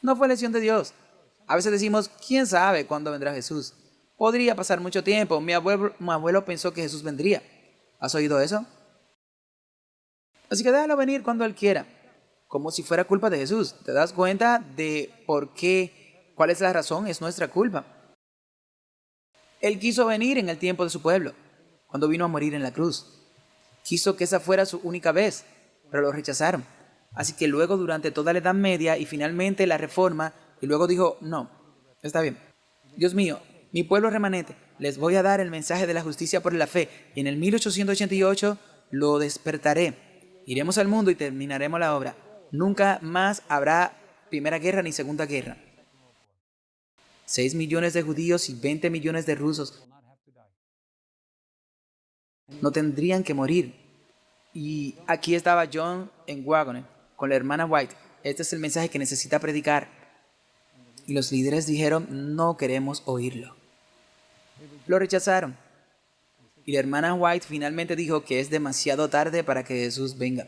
[SPEAKER 1] No fue elección de Dios. A veces decimos, ¿quién sabe cuándo vendrá Jesús? Podría pasar mucho tiempo. Mi abuelo pensó que Jesús vendría. ¿Has oído eso? Así que déjalo venir cuando Él quiera. Como si fuera culpa de Jesús. ¿Te das cuenta de por qué? ¿Cuál es la razón? Es nuestra culpa. Él quiso venir en el tiempo de su pueblo, cuando vino a morir en la cruz. Quiso que esa fuera su única vez, pero lo rechazaron. Así que luego durante toda la Edad Media y finalmente la Reforma, y luego dijo, no, está bien. Dios mío, mi pueblo remanente, les voy a dar el mensaje de la justicia por la fe, y en el 1888 lo despertaré. Iremos al mundo y terminaremos la obra. Nunca más habrá Primera Guerra ni Segunda Guerra. 6 millones de judíos y 20 millones de rusos no tendrían que morir. Y aquí estaba John en Wagoner con la hermana White. Este es el mensaje que necesita predicar. Y los líderes dijeron, no queremos oírlo. Lo rechazaron. Y la hermana White finalmente dijo que es demasiado tarde para que Jesús venga.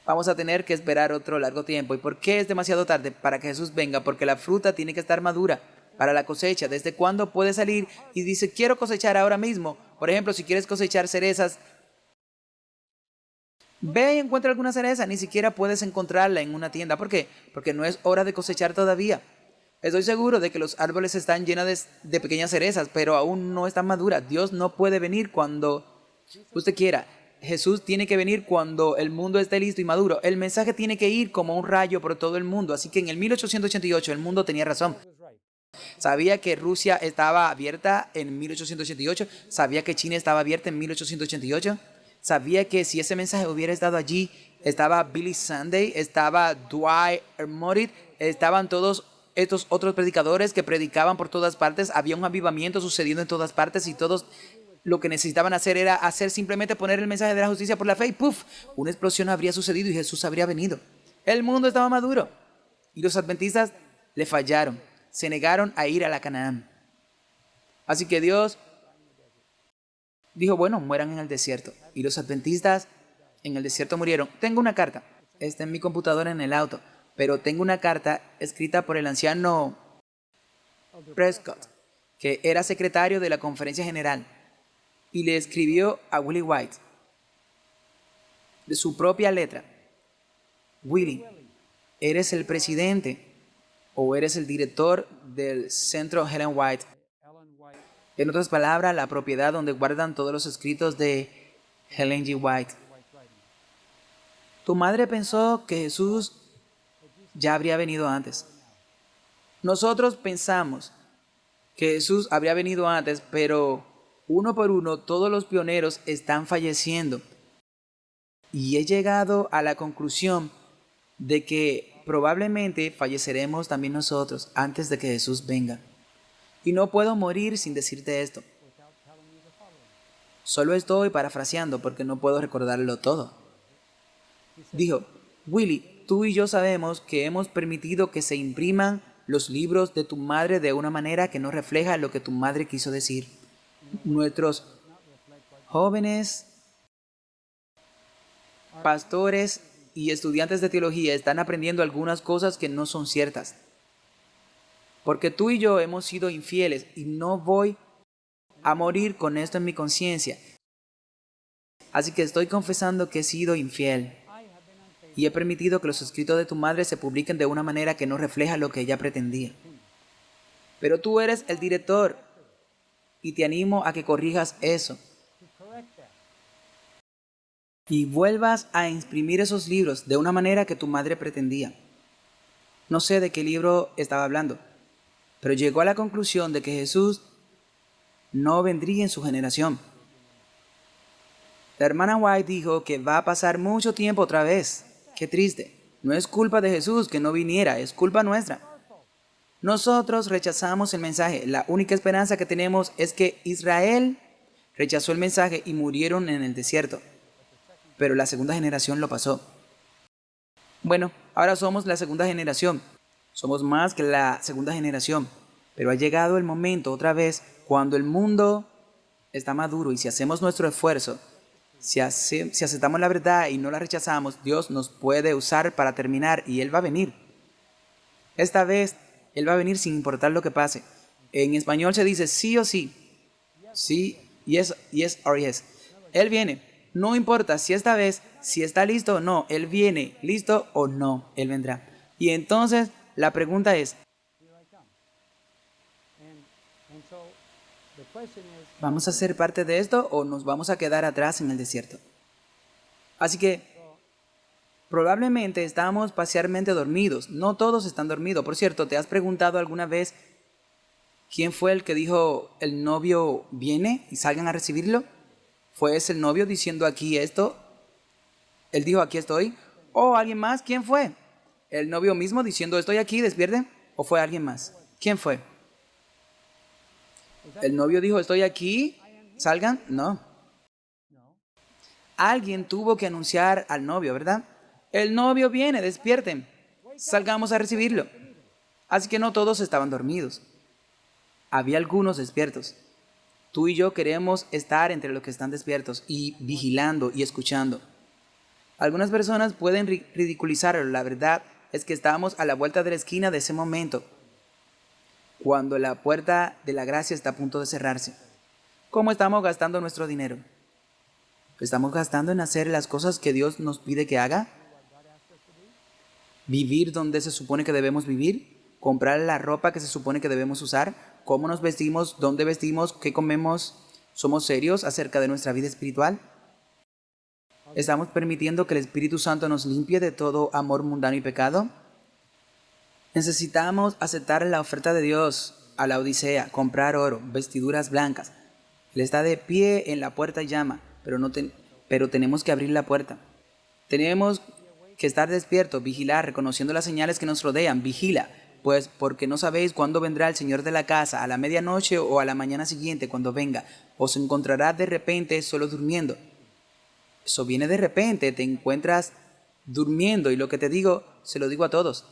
[SPEAKER 1] Vamos a tener que esperar otro largo tiempo. ¿Y por qué es demasiado tarde para que Jesús venga? Porque la fruta tiene que estar madura para la cosecha. ¿Desde cuándo puede salir? Y dice, quiero cosechar ahora mismo. Por ejemplo, si quieres cosechar cerezas, ve y encuentra alguna cereza. Ni siquiera puedes encontrarla en una tienda. ¿Por qué? Porque no es hora de cosechar todavía. Estoy seguro de que los árboles están llenos de pequeñas cerezas, pero aún no están maduras. Dios no puede venir cuando usted quiera. Jesús tiene que venir cuando el mundo esté listo y maduro. El mensaje tiene que ir como un rayo por todo el mundo. Así que en el 1888 el mundo tenía razón. Sabía que Rusia estaba abierta en 1888. Sabía que China estaba abierta en 1888. Sabía que si ese mensaje hubiera estado allí, estaba Billy Sunday, estaba Dwight Morit, estaban todos estos otros predicadores que predicaban por todas partes. Había un avivamiento sucediendo en todas partes y todos lo que necesitaban hacer era simplemente poner el mensaje de la justicia por la fe y ¡puf! Una explosión habría sucedido y Jesús habría venido. El mundo estaba maduro y los adventistas le fallaron, se negaron a ir a la Canaán. Así que Dios dijo, bueno, mueran en el desierto. Y los adventistas en el desierto murieron. Tengo una carta, está en mi computadora en el auto, pero tengo una carta escrita por el anciano Prescott, que era secretario de la Conferencia General, y le escribió a Willie White, de su propia letra: Willie, ¿eres el presidente o eres el director del Centro Ellen White? En otras palabras, la propiedad donde guardan todos los escritos de Ellen G. White. Tu madre pensó que Jesús ya habría venido antes. Nosotros pensamos que Jesús habría venido antes, pero uno por uno todos los pioneros están falleciendo. Y he llegado a la conclusión de que probablemente falleceremos también nosotros antes de que Jesús venga. Y no puedo morir sin decirte esto. Solo estoy parafraseando porque no puedo recordarlo todo. Dijo, Willie, tú y yo sabemos que hemos permitido que se impriman los libros de tu madre de una manera que no refleja lo que tu madre quiso decir. Nuestros jóvenes pastores y estudiantes de teología están aprendiendo algunas cosas que no son ciertas. Porque tú y yo hemos sido infieles y no voy a morir con esto en mi conciencia. Así que estoy confesando que he sido infiel y he permitido que los escritos de tu madre se publiquen de una manera que no refleja lo que ella pretendía. Pero tú eres el director y te animo a que corrijas eso y vuelvas a imprimir esos libros de una manera que tu madre pretendía. No sé de qué libro estaba hablando, pero llegó a la conclusión de que Jesús no vendría en su generación. La hermana White dijo que va a pasar mucho tiempo otra vez. Qué triste. No es culpa de Jesús que no viniera, es culpa nuestra. Nosotros rechazamos el mensaje. La única esperanza que tenemos es que Israel rechazó el mensaje y murieron en el desierto. Pero la segunda generación lo pasó. Bueno, ahora somos la segunda generación. Somos más que la segunda generación. Pero ha llegado el momento otra vez cuando el mundo está maduro y si hacemos nuestro esfuerzo, si aceptamos la verdad y no la rechazamos, Dios nos puede usar para terminar y Él va a venir. Esta vez, Él va a venir sin importar lo que pase. En español se dice sí o sí. Sí, yes or yes. Él viene. No importa si esta vez, si está listo o no, Él viene. Listo o no, Él vendrá. Y entonces, la pregunta es, ¿vamos a ser parte de esto o nos vamos a quedar atrás en el desierto? Así que probablemente estamos parcialmente dormidos. No todos están dormidos. Por cierto, ¿te has preguntado alguna vez quién fue el que dijo el novio viene y salgan a recibirlo? ¿Fue ese el novio diciendo aquí esto? Él dijo aquí estoy. ¿O alguien más? ¿Quién fue? ¿El novio mismo diciendo estoy aquí, despierten? ¿O fue alguien más? ¿Quién fue? ¿El novio dijo estoy aquí, salgan? No. Alguien tuvo que anunciar al novio, ¿verdad? El novio viene, despierten. Salgamos a recibirlo. Así que no todos estaban dormidos. Había algunos despiertos. Tú y yo queremos estar entre los que están despiertos y vigilando y escuchando. Algunas personas pueden ridiculizarlo. La verdad es que estamos a la vuelta de la esquina de ese momento, cuando la puerta de la gracia está a punto de cerrarse. ¿Cómo estamos gastando nuestro dinero? ¿Lo estamos gastando en hacer las cosas que Dios nos pide que haga? ¿Vivir donde se supone que debemos vivir? ¿Comprar la ropa que se supone que debemos usar? ¿Cómo nos vestimos? ¿Dónde vestimos? ¿Qué comemos? ¿Somos serios acerca de nuestra vida espiritual? ¿Estamos permitiendo que el Espíritu Santo nos limpie de todo amor mundano y pecado? Necesitamos aceptar la oferta de Dios a la Odisea, comprar oro, vestiduras blancas. Él está de pie en la puerta y llama, pero tenemos que abrir la puerta. Tenemos que estar despiertos, vigilar, reconociendo las señales que nos rodean. Vigila, pues porque no sabéis cuándo vendrá el Señor de la casa, a la medianoche o a la mañana siguiente cuando venga. Os encontrará de repente solo durmiendo. Eso viene de repente, te encuentras durmiendo y lo que te digo, se lo digo a todos.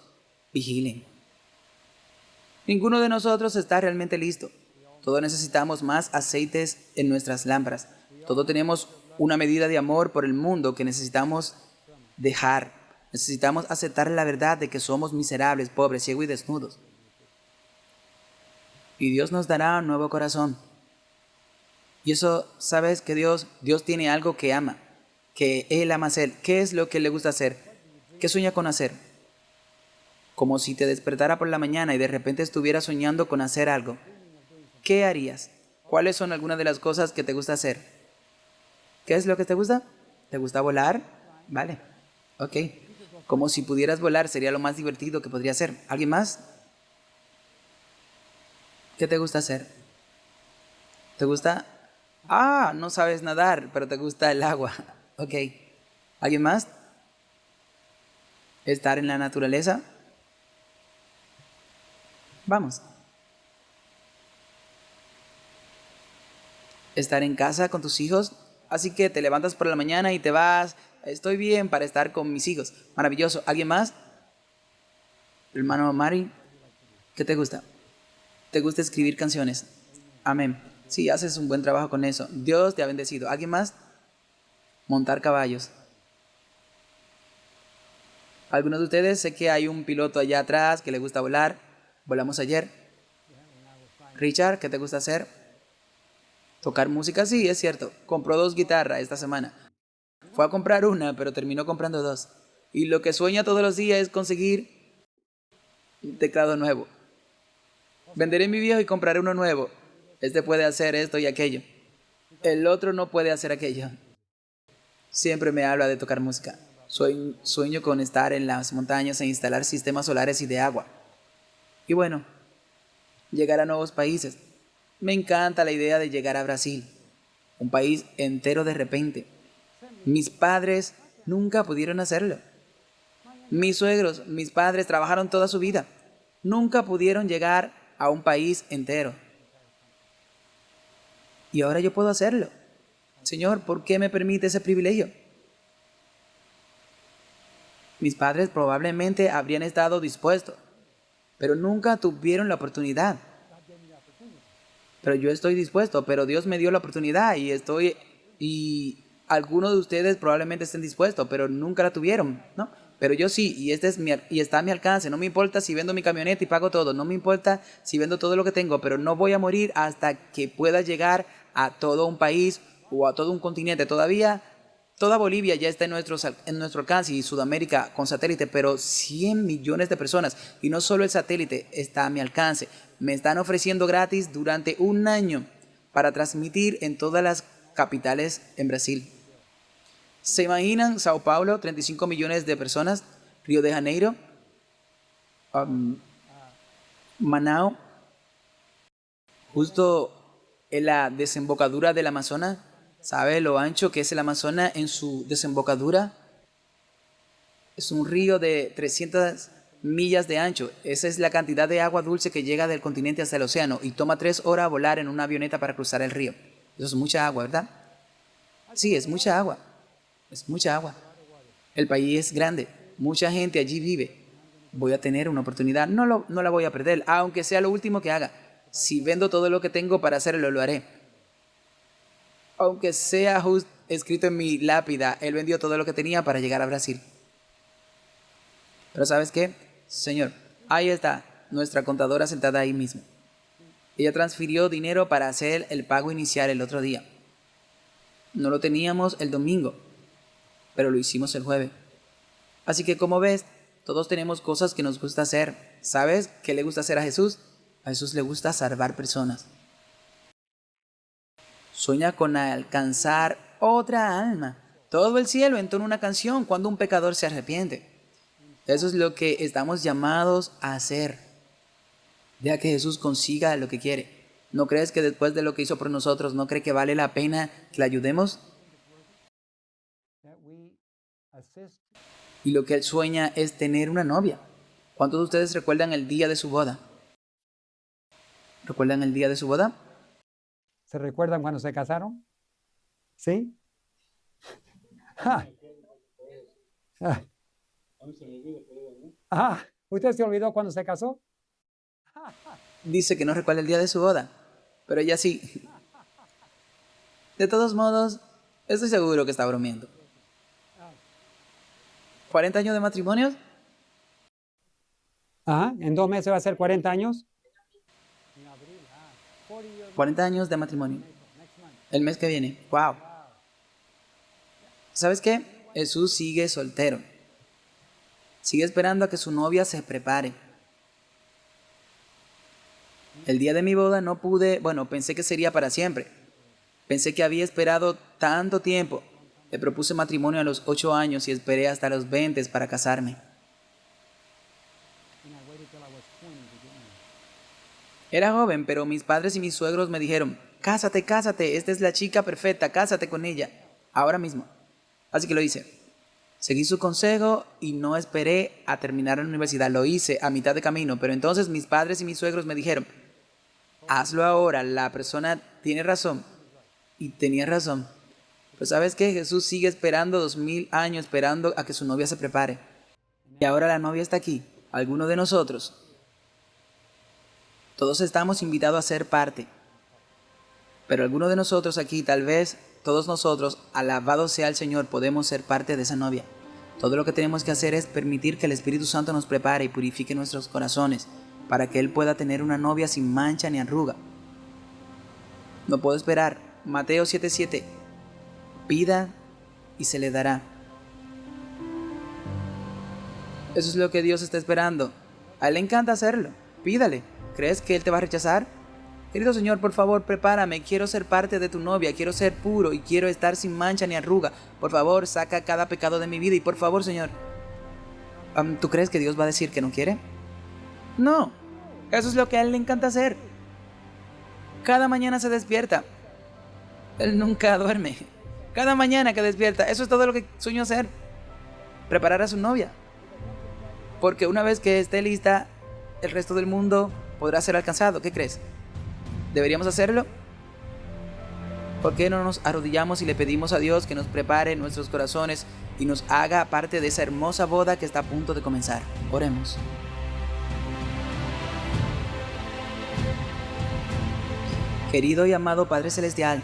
[SPEAKER 1] Vigilen. Ninguno de nosotros está realmente listo. Todos necesitamos más aceites en nuestras lámparas. Todos tenemos una medida de amor por el mundo que necesitamos dejar. Necesitamos aceptar la verdad de que somos miserables, pobres, ciegos y desnudos. Y Dios nos dará un nuevo corazón. Y eso, ¿sabes que Dios tiene algo que ama? Que Él ama hacer. ¿Qué es lo que le gusta hacer? ¿Qué sueña con hacer? Como si te despertara por la mañana y de repente estuvieras soñando con hacer algo. ¿Qué harías? ¿Cuáles son algunas de las cosas que te gusta hacer? ¿Qué es lo que te gusta? ¿Te gusta volar? Vale. Ok. Como si pudieras volar, sería lo más divertido que podría ser. ¿Alguien más? ¿Qué te gusta hacer? ¿Te gusta? Ah, no sabes nadar, pero te gusta el agua. Ok. ¿Alguien más? ¿Estar en la naturaleza? Vamos. ¿Estar en casa con tus hijos? Así que te levantas por la mañana y te vas. Estoy bien para estar con mis hijos. Maravilloso. ¿Alguien más? Hermano Mari, ¿qué te gusta? ¿Te gusta escribir canciones? Amén. Sí, haces un buen trabajo con eso. Dios te ha bendecido. ¿Alguien más? Montar caballos. Algunos de ustedes, sé que hay un piloto allá atrás que le gusta volar. Volamos ayer. Richard, ¿qué te gusta hacer? Tocar música, sí, es cierto. Compró 2 guitarras esta semana. Fue a comprar una, pero terminó comprando 2. Y lo que sueña todos los días es conseguir un teclado nuevo. Venderé mi viejo y compraré uno nuevo. Este puede hacer esto y aquello. El otro no puede hacer aquello. Siempre me habla de tocar música. Sueño con estar en las montañas e instalar sistemas solares y de agua. Y bueno, llegar a nuevos países. Me encanta la idea de llegar a Brasil, un país entero de repente. Mis padres nunca pudieron hacerlo. Mis suegros, mis padres trabajaron toda su vida. Nunca pudieron llegar a un país entero. Y ahora yo puedo hacerlo. Señor, ¿por qué me permite ese privilegio? Mis padres probablemente habrían estado dispuestos, pero nunca tuvieron la oportunidad. Pero yo estoy dispuesto, pero Dios me dio la oportunidad y algunos de ustedes probablemente estén dispuestos, pero nunca la tuvieron, ¿no? Pero yo sí, y está a mi alcance. No me importa si vendo mi camioneta y pago todo, no me importa si vendo todo lo que tengo, pero no voy a morir hasta que pueda llegar a todo un país o a todo un continente. Todavía toda Bolivia ya está en nuestro alcance y Sudamérica con satélite, pero 100 millones de personas y no solo el satélite está a mi alcance. Me están ofreciendo gratis durante un año para transmitir en todas las capitales en Brasil. ¿Se imaginan Sao Paulo, 35 millones de personas? Río de Janeiro, Manaus, justo en la desembocadura del Amazonas. ¿Sabe lo ancho que es el Amazonas en su desembocadura? Es un río de 300 millas de ancho. Esa es la cantidad de agua dulce que llega del continente hasta el océano y toma 3 horas volar en una avioneta para cruzar el río. Eso es mucha agua, ¿verdad? Sí, es mucha agua. Es mucha agua. El país es grande. Mucha gente allí vive. Voy a tener una oportunidad. No la voy a perder, aunque sea lo último que haga. Si vendo todo lo que tengo para hacerlo, lo haré. Aunque sea escrito en mi lápida, él vendió todo lo que tenía para llegar a Brasil. Pero ¿sabes qué? Señor, ahí está nuestra contadora sentada ahí mismo. Ella transfirió dinero para hacer el pago inicial el otro día. No lo teníamos el domingo, pero lo hicimos el jueves. Así que como ves, todos tenemos cosas que nos gusta hacer. ¿Sabes qué le gusta hacer a Jesús? A Jesús le gusta salvar personas. Sueña con alcanzar otra alma. Todo el cielo entona una canción cuando un pecador se arrepiente. Eso es lo que estamos llamados a hacer. Deja que Jesús consiga lo que quiere. ¿No crees que después de lo que hizo por nosotros, no cree que vale la pena que le ayudemos? Y lo que él sueña es tener una novia. ¿Cuántos de ustedes recuerdan el día de su boda? ¿Recuerdan el día de su boda?
[SPEAKER 2] ¿Se recuerdan cuando se casaron? ¿Sí? Ah, ah, ¿usted se olvidó cuando se casó?
[SPEAKER 1] Dice que no recuerda el día de su boda, pero ella sí. De todos modos, estoy seguro que está bromeando. ¿40 años de matrimonios?
[SPEAKER 2] Ajá, en 2 meses va a ser 40 años.
[SPEAKER 1] 40 años de matrimonio. El mes que viene. ¡Wow! ¿Sabes qué? Jesús sigue soltero. Sigue esperando a que su novia se prepare. El día de mi boda no pude, pensé que sería para siempre. Pensé que había esperado tanto tiempo. Le propuse matrimonio a los 8 años y esperé hasta los 20 para casarme. Era joven, pero mis padres y mis suegros me dijeron, cásate, cásate, esta es la chica perfecta, cásate con ella, ahora mismo. Así que lo hice. Seguí su consejo y no esperé a terminar la universidad, lo hice a mitad de camino, pero entonces mis padres y mis suegros me dijeron, hazlo ahora, la persona tiene razón. Y tenía razón. Pero ¿sabes qué? Jesús sigue esperando 2000 años, esperando a que su novia se prepare. Y ahora la novia está aquí, alguno de nosotros. Todos estamos invitados a ser parte. Pero alguno de nosotros aquí, tal vez todos nosotros, alabado sea el Señor, podemos ser parte de esa novia. Todo lo que tenemos que hacer es permitir que el Espíritu Santo nos prepare y purifique nuestros corazones para que Él pueda tener una novia sin mancha ni arruga. No puedo esperar. Mateo 7:7. Pida y se le dará. Eso es lo que Dios está esperando. A Él le encanta hacerlo. Pídale. ¿Crees que Él te va a rechazar? Querido Señor, por favor, prepárame. Quiero ser parte de tu novia. Quiero ser puro y quiero estar sin mancha ni arruga. Por favor, saca cada pecado de mi vida. Y por favor, Señor, ¿tú crees que Dios va a decir que no quiere? No. Eso es lo que a Él le encanta hacer. Cada mañana se despierta. Él nunca duerme. Cada mañana que despierta, eso es todo lo que sueño hacer. Preparar a su novia. Porque una vez que esté lista, el resto del mundo podrá ser alcanzado. ¿Qué crees? ¿Deberíamos hacerlo? ¿Por qué no nos arrodillamos y le pedimos a Dios que nos prepare nuestros corazones y nos haga parte de esa hermosa boda que está a punto de comenzar? Oremos. Querido y amado Padre Celestial,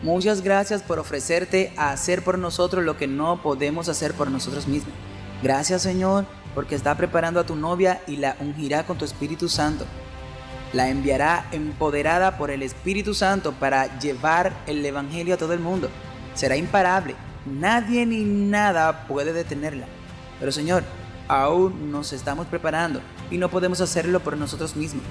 [SPEAKER 1] muchas gracias por ofrecerte a hacer por nosotros lo que no podemos hacer por nosotros mismos. Gracias, Señor, porque está preparando a tu novia y la ungirá con tu Espíritu Santo. La enviará empoderada por el Espíritu Santo para llevar el Evangelio a todo el mundo. Será imparable. Nadie ni nada puede detenerla. Pero, Señor, aún nos estamos preparando y no podemos hacerlo por nosotros mismos.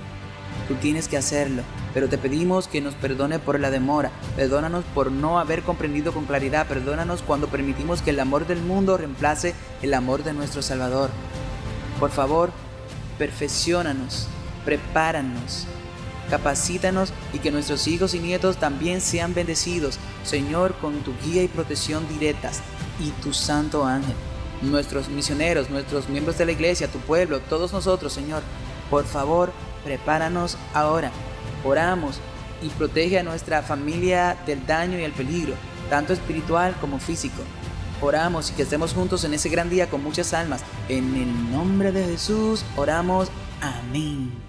[SPEAKER 1] Tú tienes que hacerlo, pero te pedimos que nos perdone por la demora. Perdónanos por no haber comprendido con claridad. Perdónanos cuando permitimos que el amor del mundo reemplace el amor de nuestro Salvador. Por favor, perfecciónanos, prepáranos, capacítanos y que nuestros hijos y nietos también sean bendecidos, Señor, con tu guía y protección directas y tu santo ángel. Nuestros misioneros, nuestros miembros de la iglesia, tu pueblo, todos nosotros, Señor, por favor, prepáranos ahora. Oramos y protege a nuestra familia del daño y el peligro, tanto espiritual como físico. Oramos y que estemos juntos en ese gran día con muchas almas. En el nombre de Jesús oramos. Amén.